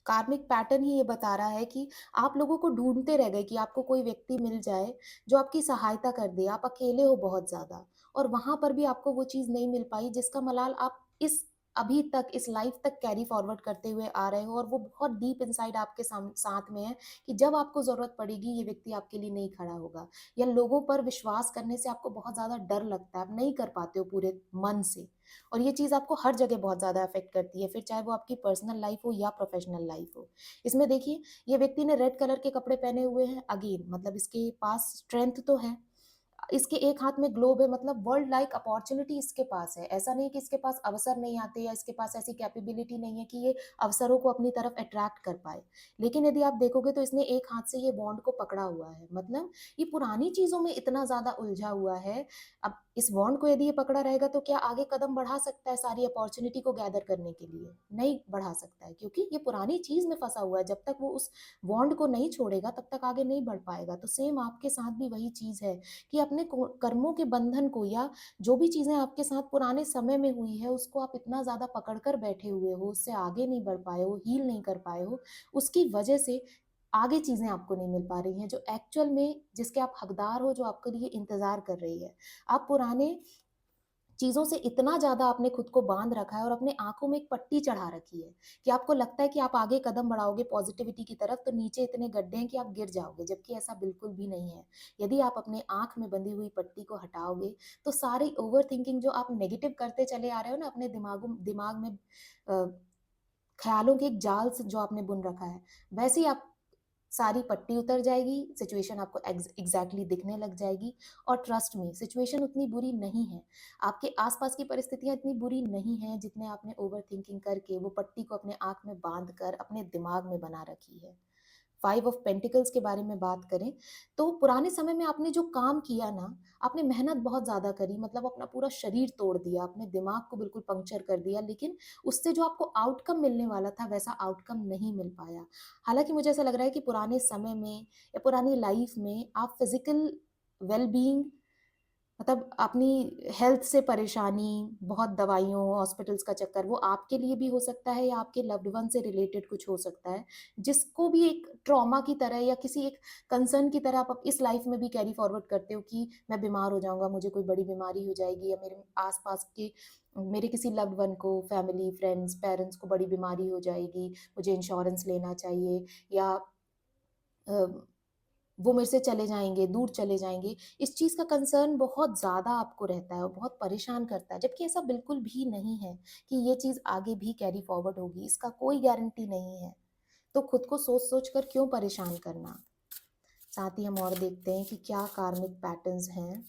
कार्मिक पैटर्न ही ये बता रहा है कि आप लोगों को ढूंढते रह गए कि आपको कोई व्यक्ति मिल जाए जो आपकी सहायता कर दे। आप अकेले हो बहुत ज्यादा, और वहां पर भी आपको वो चीज नहीं मिल पाई जिसका मलाल आप इस अभी तक इस लाइफ तक कैरी फॉरवर्ड करते हुए आ रहे हो, और वो बहुत डीप इनसाइड आपके साथ में है कि जब आपको जरूरत पड़ेगी ये व्यक्ति आपके लिए नहीं खड़ा होगा, या लोगों पर विश्वास करने से आपको बहुत ज्यादा डर लगता है, आप नहीं कर पाते हो पूरे मन से। और ये चीज़ आपको हर जगह बहुत ज़्यादा अफेक्ट करती है, फिर चाहे वो आपकी पर्सनल लाइफ हो या प्रोफेशनल लाइफ हो। इसमें देखिए, ये व्यक्ति ने रेड कलर के कपड़े पहने हुए हैं, अगेन मतलब इसके पास स्ट्रेंथ तो है, इसके एक हाथ में ग्लोब है, मतलब वर्ल्ड लाइक अपॉर्चुनिटी इसके पास है। ऐसा नहीं कि इसके पास अवसर नहीं आते या इसके पास ऐसी कैपेबिलिटी नहीं है कि ये अवसरों को अपनी तरफ अट्रैक्ट कर पाए। लेकिन यदि आप देखोगे तो इसने एक हाथ से ये बॉन्ड को पकड़ा हुआ है, मतलब ये पुरानी चीजों में इतना ज्यादा उलझा हुआ है। अब इस बॉन्ड को यदि ये पकड़ा रहेगा तो क्या आगे कदम बढ़ा सकता है सारी अपॉर्चुनिटी को गैदर करने के लिए? नहीं बढ़ा सकता है, क्योंकि ये पुरानी चीज में फंसा हुआ है। जब तक वो उस बॉन्ड को नहीं छोड़ेगा तब तक आगे नहीं बढ़ पाएगा। तो सेम आपके साथ भी वही चीज है कि अपने कर्मों के बंधन को, या जो भी चीजें आपके साथ पुराने समय में हुई है उसको आप इतना ज्यादा पकड़ कर बैठे हुए हो, उससे आगे नहीं बढ़ पाए हो, हील नहीं कर पाए हो, उसकी वजह से आगे चीजें आपको नहीं मिल पा रही हैं जो एक्चुअल में जिसके आप हकदार हो, जो आपके लिए इंतजार कर रही है। आप पुराने चीज़ों से इतना ज़्यादा आपने खुद को बाँध रखा है और अपने आँखों में एक पट्टी चढ़ा रखी है कि आपको लगता है कि आप आगे कदम बढ़ाओगे पॉज़िटिविटी की तरफ तो नीचे इतने गड्ढे हैं कि आप गिर जाओगे, जबकि ऐसा बिल्कुल भी नहीं है। यदि आप अपने आँख में बंधी हुई पट्टी को हटाओगे, तो सारी ओवरथिंकिंग जो आप नेगेटिव करते चले आ रहे हो ना अपने दिमाग में ख़्यालों के एक जाल से जो आपने बुन रखा है, वैसे ही आप सारी पट्टी उतर जाएगी, सिचुएशन आपको एग्जैक्टली दिखने लग जाएगी। और ट्रस्ट मी, सिचुएशन उतनी बुरी नहीं है, आपके आसपास की परिस्थितियां इतनी बुरी नहीं हैं जितने आपने ओवर थिंकिंग करके वो पट्टी को अपने आंख में बांध कर अपने दिमाग में बना रखी है। 5 ऑफ पेंटिकल्स के बारे में बात करें तो पुराने समय में आपने जो काम किया ना, आपने मेहनत बहुत ज़्यादा करी, मतलब अपना पूरा शरीर तोड़ दिया, अपने दिमाग को बिल्कुल पंक्चर कर दिया, लेकिन उससे जो आपको आउटकम मिलने वाला था वैसा आउटकम नहीं मिल पाया। हालाँकि मुझे ऐसा लग रहा है कि पुराने समय में या पुरानी लाइफ में आप फिज़िकल वेल-बीइंग, मतलब अपनी हेल्थ से परेशानी, बहुत दवाइयों, हॉस्पिटल्स का चक्कर, वो आपके लिए भी हो सकता है या आपके लव्ड वन से रिलेटेड कुछ हो सकता है, जिसको भी एक ट्रॉमा की तरह या किसी एक कंसर्न की तरह आप इस लाइफ में भी कैरी फॉरवर्ड करते हो कि मैं बीमार हो जाऊँगा, मुझे कोई बड़ी बीमारी हो जाएगी, या मेरे आस-पास के मेरे किसी लव्ड वन को, फैमिली, फ्रेंड्स, पेरेंट्स को बड़ी बीमारी हो जाएगी, मुझे इंश्योरेंस लेना चाहिए, या अ, वो मेरे से चले जाएँगे, दूर चले जाएँगे। इस चीज़ का कंसर्न बहुत ज़्यादा आपको रहता है और बहुत परेशान करता है, जबकि ऐसा बिल्कुल भी नहीं है कि ये चीज़ आगे भी कैरी फॉरवर्ड होगी, इसका कोई गारंटी नहीं है। तो खुद को सोच-सोच कर क्यों परेशान करना? साथ ही हम और देखते हैं कि क्या कार्मिक पैटर्न्स हैं।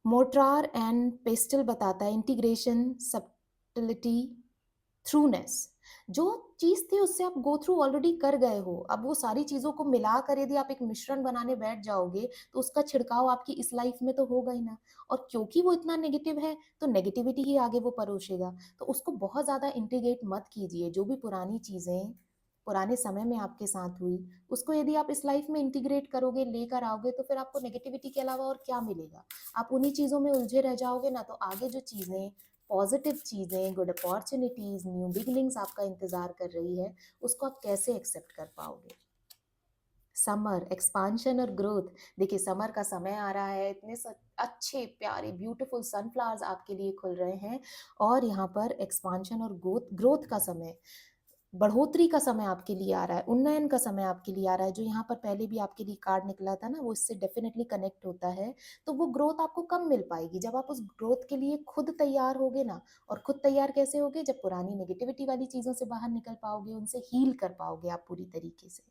मोर्टार एंड पेस्टल बताता है इंटीग्रेशन, सब्टिलिटी, थ्रूनेस। जो चीज़ थी उससे आप गो थ्रू ऑलरेडी कर गए हो। अब वो सारी चीज़ों को मिलाकर यदि आप एक मिश्रण बनाने बैठ जाओगे, तो उसका छिड़काव आपकी इस लाइफ में तो होगा ही ना। और क्योंकि वो इतना नेगेटिव है, तो नेगेटिविटी ही आगे वो परोसेगा। तो उसको बहुत ज़्यादा इंटीग्रेट मत कीजिए। जो भी पुरानी चीज़ें पुराने समय में आपके साथ हुई, उसको यदि आप इस लाइफ में इंटीग्रेट करोगे, लेकर आओगे, तो फिर आपको नेगेटिविटी के अलावा और क्या मिलेगा? आप उन्हीं चीज़ों में उलझे रह जाओगे ना, तो आगे जो चीज़ें पॉजिटिव चीज़ें, गुड अपॉर्च्युनिटीज़, न्यू बिगिनिंग्स आपका इंतज़ार कर रही है, उसको आप कैसे एक्सेप्ट कर पाओगे? समर, एक्सपांशन और ग्रोथ। देखिए, समर का समय आ रहा है, इतने अच्छे, प्यारे, ब्यूटीफुल सनफ्लावर्स आपके लिए खुल रहे हैं, और यहाँ पर एक्सपांशन और ग्रोथ ग्रोथ का समय, बढ़ोतरी का समय आपके लिए आ रहा है, उन्नयन का समय आपके लिए आ रहा है। जो यहाँ पर पहले भी आपके लिए कार्ड निकला था ना, वो इससे डेफिनेटली कनेक्ट होता है। तो वो ग्रोथ आपको कब मिल पाएगी? जब आप उस ग्रोथ के लिए खुद तैयार होगे ना। और खुद तैयार कैसे होगे? जब पुरानी नेगेटिविटी वाली चीज़ों से बाहर निकल पाओगे, उनसे हील कर पाओगे आप पूरी तरीके से।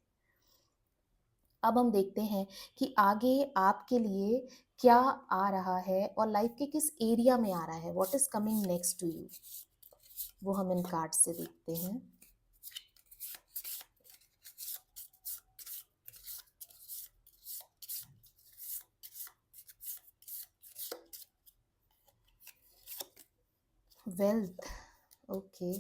अब हम देखते हैं कि आगे आपके लिए क्या आ रहा है और लाइफ के किस एरिया में आ रहा है, what is coming next to you, वो हम इन कार्ड से देखते हैं। Wealth, okay.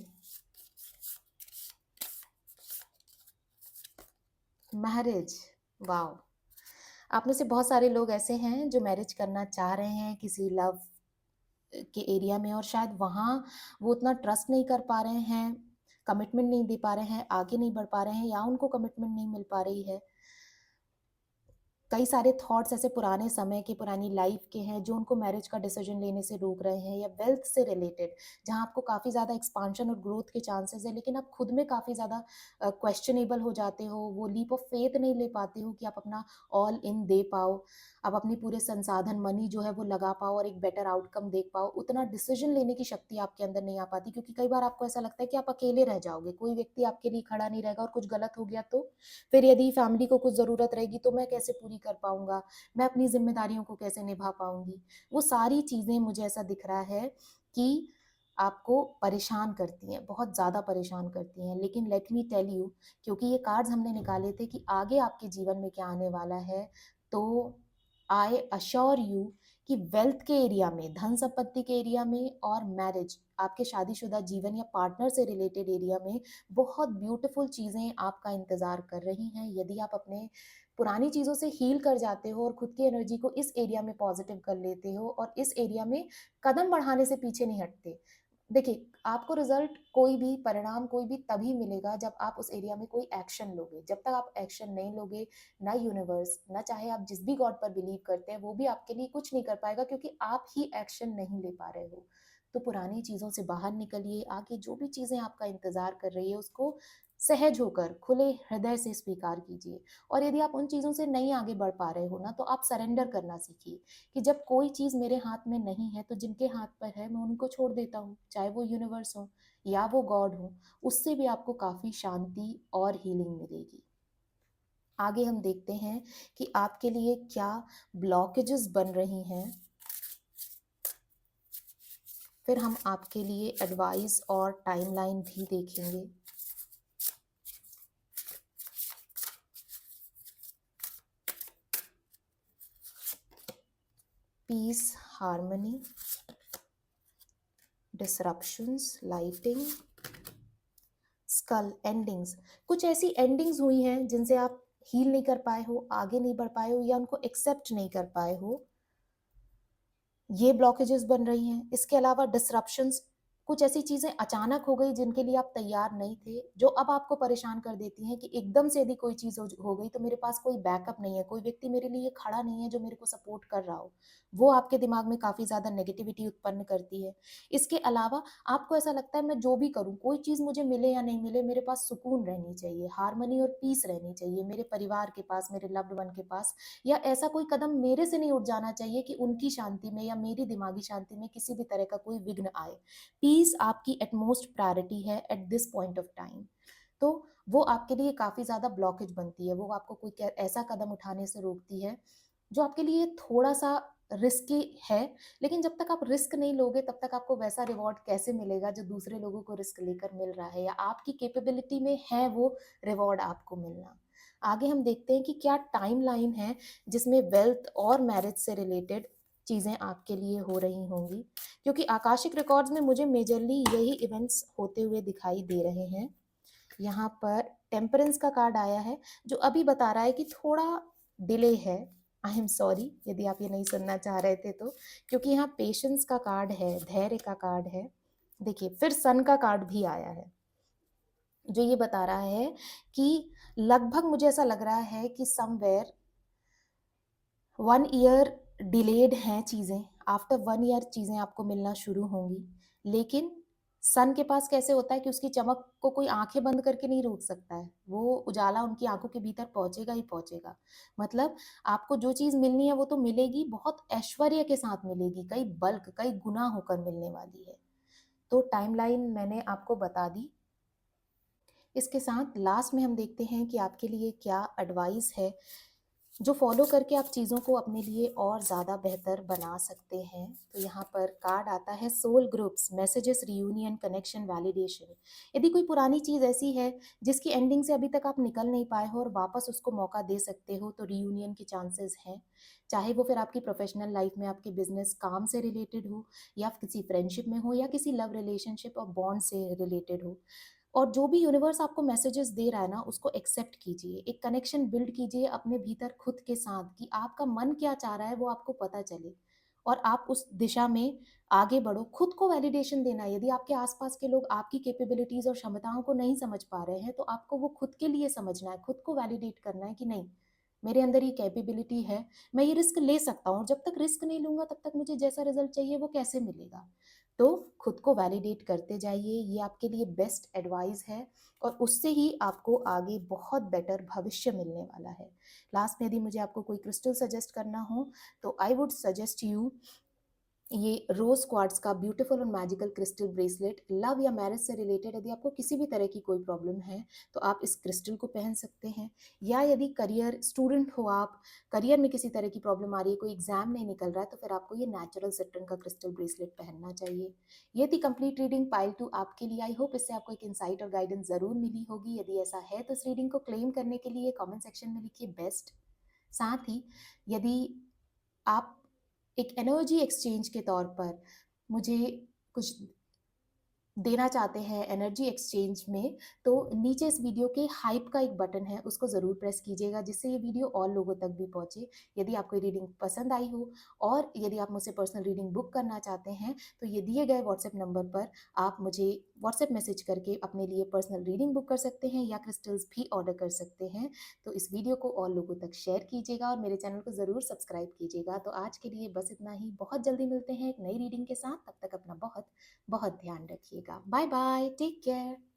Marriage, wow. आप में से बहुत सारे लोग ऐसे हैं जो मैरिज करना चाह रहे हैं किसी लव के एरिया में, और शायद वहाँ वो उतना ट्रस्ट नहीं कर पा रहे हैं, कमिटमेंट नहीं दे पा रहे हैं, आगे नहीं बढ़ पा रहे हैं, या उनको कमिटमेंट नहीं मिल पा रही है। कई सारे थॉट्स ऐसे पुराने समय के, पुरानी लाइफ के हैं जो उनको मैरिज का डिसीजन लेने से रोक रहे हैं, या वेल्थ से रिलेटेड जहां आपको काफ़ी ज़्यादा एक्सपांशन और ग्रोथ के चांसेस है, लेकिन आप खुद में काफ़ी ज़्यादा क्वेश्चनेबल हो जाते हो, वो लीप ऑफ फेथ नहीं ले पाते हो कि आप अपना ऑल इन दे पाओ, आप अपनी पूरे संसाधन मनी जो है वो लगा पाओ और एक बेटर आउटकम देख पाओ। उतना डिसीजन लेने की शक्ति आपके अंदर नहीं आ पाती, क्योंकि कई बार आपको ऐसा लगता है कि आप अकेले रह जाओगे, कोई व्यक्ति आपके लिए खड़ा नहीं रहेगा, और कुछ गलत हो गया तो फिर यदि फैमिली को कुछ ज़रूरत रहेगी तो मैं कैसे पूरी कर पाऊँगा? मैं अपनी ज़िम्मेदारियों को कैसे निभा पाऊँगी? वो सारी चीज़ें मुझे ऐसा दिख रहा है कि आपको परेशान करती हैं, बहुत ज़्यादा परेशान करती हैं। लेकिन लेट मी टेल यू, क्योंकि ये कार्ड्स हमने निकाले थे कि आगे आपके जीवन में क्या आने वाला है, तो आई अश्योर यू कि वेल्थ के एरिया में, धन संपत्ति के एरिया में और मैरिज, आपके शादीशुदा जीवन या पार्टनर से रिलेटेड एरिया में बहुत ब्यूटीफुल चीज़ें आपका इंतज़ार कर रही हैं। यदि आप अपने पुरानी चीज़ों से हील कर जाते हो और खुद की एनर्जी को इस एरिया में पॉजिटिव कर लेते हो और इस एरिया में कदम बढ़ाने से पीछे नहीं हटते। देखिए, आपको रिजल्ट कोई भी, परिणाम कोई भी तभी मिलेगा जब आप उस एरिया में कोई एक्शन लोगे। जब तक आप एक्शन नहीं लोगे, ना यूनिवर्स, ना चाहे आप जिस भी गॉड पर बिलीव करते हैं, वो भी आपके लिए कुछ नहीं कर पाएगा, क्योंकि आप ही एक्शन नहीं ले पा रहे हो। तो पुरानी चीज़ों से बाहर निकलिए, आगे जो भी चीज़ें आपका इंतज़ार कर रही है उसको सहज होकर, खुले हृदय से स्वीकार कीजिए। और यदि आप उन चीज़ों से नहीं आगे बढ़ पा रहे हो ना, तो आप सरेंडर करना सीखिए कि जब कोई चीज़ मेरे हाथ में नहीं है तो जिनके हाथ पर है मैं उनको छोड़ देता हूँ, चाहे वो यूनिवर्स हो या वो गॉड हो। उससे भी आपको काफ़ी शांति और हीलिंग मिलेगी। आगे हम देखते हैं कि आपके लिए क्या ब्लॉकेजेस बन रही हैं, फिर हम आपके लिए एडवाइस और टाइमलाइन भी देखेंगे। Peace, harmony, disruptions, lightning, skull, endings. कुछ ऐसी एंडिंग्स हुई हैं जिनसे आप हील नहीं कर पाए हो, आगे नहीं बढ़ पाए हो, या उनको एक्सेप्ट नहीं कर पाए हो, ये ब्लॉकेजेस बन रही हैं। इसके अलावा डिसरप्शंस, कुछ ऐसी चीज़ें अचानक हो गई जिनके लिए आप तैयार नहीं थे, जो अब आपको परेशान कर देती हैं कि एकदम से यदि कोई चीज़ हो गई तो मेरे पास कोई बैकअप नहीं है, कोई व्यक्ति मेरे लिए खड़ा नहीं है जो मेरे को सपोर्ट कर रहा हो। वो आपके दिमाग में काफ़ी ज़्यादा नेगेटिविटी उत्पन्न करती है। इसके अलावा आपको ऐसा लगता है मैं जो भी करूँ, कोई चीज़ मुझे मिले या नहीं मिले, मेरे पास सुकून रहनी चाहिए, हार्मनी और पीस रहनी चाहिए मेरे परिवार के पास, मेरे लव्ड वन के पास, या ऐसा कोई कदम मेरे से नहीं उठ जाना चाहिए कि उनकी शांति में या मेरी दिमागी शांति में किसी भी तरह का कोई विघ्न आए। पीस आपकी एटमोस्ट प्रायोरिटी है at this point of time. तो वो आपके लिए काफ़ी ज़्यादा ब्लॉकेज बनती है, वो आपको कोई ऐसा कदम उठाने से रोकती है जो आपके लिए थोड़ा सा रिस्की है। लेकिन जब तक आप रिस्क नहीं लोगे तब तक आपको वैसा रिवॉर्ड कैसे मिलेगा जो दूसरे लोगों को रिस्क लेकर मिल रहा है, या आपकी कैपेबिलिटी में है वो रिवॉर्ड आपको मिलना। आगे हम देखते हैं कि क्या टाइमलाइन है जिसमें वेल्थ और मैरिज से रिलेटेड चीज़ें आपके लिए हो रही होंगी, क्योंकि आकाशिक रिकॉर्ड्स में मुझे मेजरली यही इवेंट्स होते हुए दिखाई दे रहे हैं। यहाँ पर टेम्परेंस का कार्ड आया है जो अभी बता रहा है कि थोड़ा डिले है। आई एम सॉरी यदि आप ये नहीं सुनना चाह रहे थे तो, क्योंकि यहाँ पेशेंस का कार्ड है, धैर्य का कार्ड है। देखिए, फिर सन का कार्ड भी आया है जो ये बता रहा है कि लगभग मुझे ऐसा लग रहा है कि समवेयर 1 ईयर डिलेड हैं चीज़ें, आफ्टर 1 ईयर चीज़ें आपको मिलना शुरू होंगी। लेकिन सन के पास कैसे होता है कि उसकी चमक को कोई आंखें बंद करके नहीं रोक सकता है, वो उजाला उनकी आंखों के भीतर पहुंचेगा ही पहुंचेगा। मतलब आपको जो चीज़ मिलनी है वो तो मिलेगी, बहुत ऐश्वर्य के साथ मिलेगी, कई बल्क, कई गुना होकर मिलने वाली है। तो टाइमलाइन मैंने आपको बता दी। इसके साथ लास्ट में हम देखते हैं कि आपके लिए क्या एडवाइस है जो फ़ॉलो करके आप चीज़ों को अपने लिए और ज़्यादा बेहतर बना सकते हैं। तो यहाँ पर कार्ड आता है soul groups, messages, reunion, connection, validation. यदि कोई पुरानी चीज़ ऐसी है जिसकी एंडिंग से अभी तक आप निकल नहीं पाए हो और वापस उसको मौका दे सकते हो, तो रियूनियन के चांसेस हैं। चाहे वो फिर आपकी प्रोफ़ेशनल लाइफ़ में आपके बिज़नेस काम से रिलेटेड हो, या किसी फ्रेंडशिप में हो, या किसी लव रिलेशनशिप और बॉन्ड से रिलेटेड हो। और जो भी यूनिवर्स आपको मैसेजेस दे रहा है ना, उसको एक्सेप्ट कीजिए। एक कनेक्शन बिल्ड कीजिए अपने भीतर खुद के साथ कि आपका मन क्या चाह रहा है वो आपको पता चले और आप उस दिशा में आगे बढ़ो। खुद को वैलिडेशन देना है। यदि आपके आसपास के लोग आपकी कैपेबिलिटीज़ और क्षमताओं को नहीं समझ पा रहे हैं, तो आपको वो खुद के लिए समझना है, खुद को वैलिडेट करना है कि नहीं, मेरे अंदर ये कैपेबिलिटी है, मैं ये रिस्क ले सकता हूँ। जब तक रिस्क नहीं लूँगा तब तक मुझे जैसा रिज़ल्ट चाहिए वो कैसे मिलेगा? तो खुद को वैलिडेट करते जाइए, ये आपके लिए बेस्ट एडवाइस है और उससे ही आपको आगे बहुत बेटर भविष्य मिलने वाला है। लास्ट में यदि मुझे आपको कोई क्रिस्टल सजेस्ट करना हो, तो आई वुड सजेस्ट यू ये रोज़ क्वार्ट्ज़ का ब्यूटीफुल और मैजिकल क्रिस्टल ब्रेसलेट। लव या मैरिज से रिलेटेड यदि आपको किसी भी तरह की कोई प्रॉब्लम है, तो आप इस क्रिस्टल को पहन सकते हैं। या यदि करियर स्टूडेंट हो आप, करियर में किसी तरह की प्रॉब्लम आ रही है, कोई एग्ज़ाम नहीं निकल रहा है, तो फिर आपको ये नेचुरल सिट्रन का क्रिस्टल ब्रेसलेट पहनना चाहिए। ये थी कंप्लीट रीडिंग पाइल 2 आपके लिए। आई होप इससे आपको एक इनसाइट और गाइडेंस ज़रूर मिली होगी। यदि ऐसा है तो इस रीडिंग को क्लेम करने के लिए कमेंट सेक्शन में लिखिए बेस्ट। साथ ही यदि आप एक एनर्जी एक्सचेंज के तौर पर मुझे कुछ देना चाहते हैं एनर्जी एक्सचेंज में, तो नीचे इस वीडियो के हाइप का एक बटन है, उसको ज़रूर प्रेस कीजिएगा जिससे ये वीडियो और लोगों तक भी पहुँचे। यदि आपको ये रीडिंग पसंद आई हो और यदि आप मुझसे पर्सनल रीडिंग बुक करना चाहते हैं, तो ये दिए गए व्हाट्सएप नंबर पर आप मुझे व्हाट्सएप मैसेज करके अपने लिए पर्सनल रीडिंग बुक कर सकते हैं या क्रिस्टल्स भी ऑर्डर कर सकते हैं। तो इस वीडियो को और लोगों तक शेयर कीजिएगा और मेरे चैनल को ज़रूर सब्सक्राइब कीजिएगा। तो आज के लिए बस इतना ही। बहुत जल्दी मिलते हैं एक नई रीडिंग के साथ। तब तक अपना बहुत बहुत ध्यान रखिएगा। Bye bye, take care.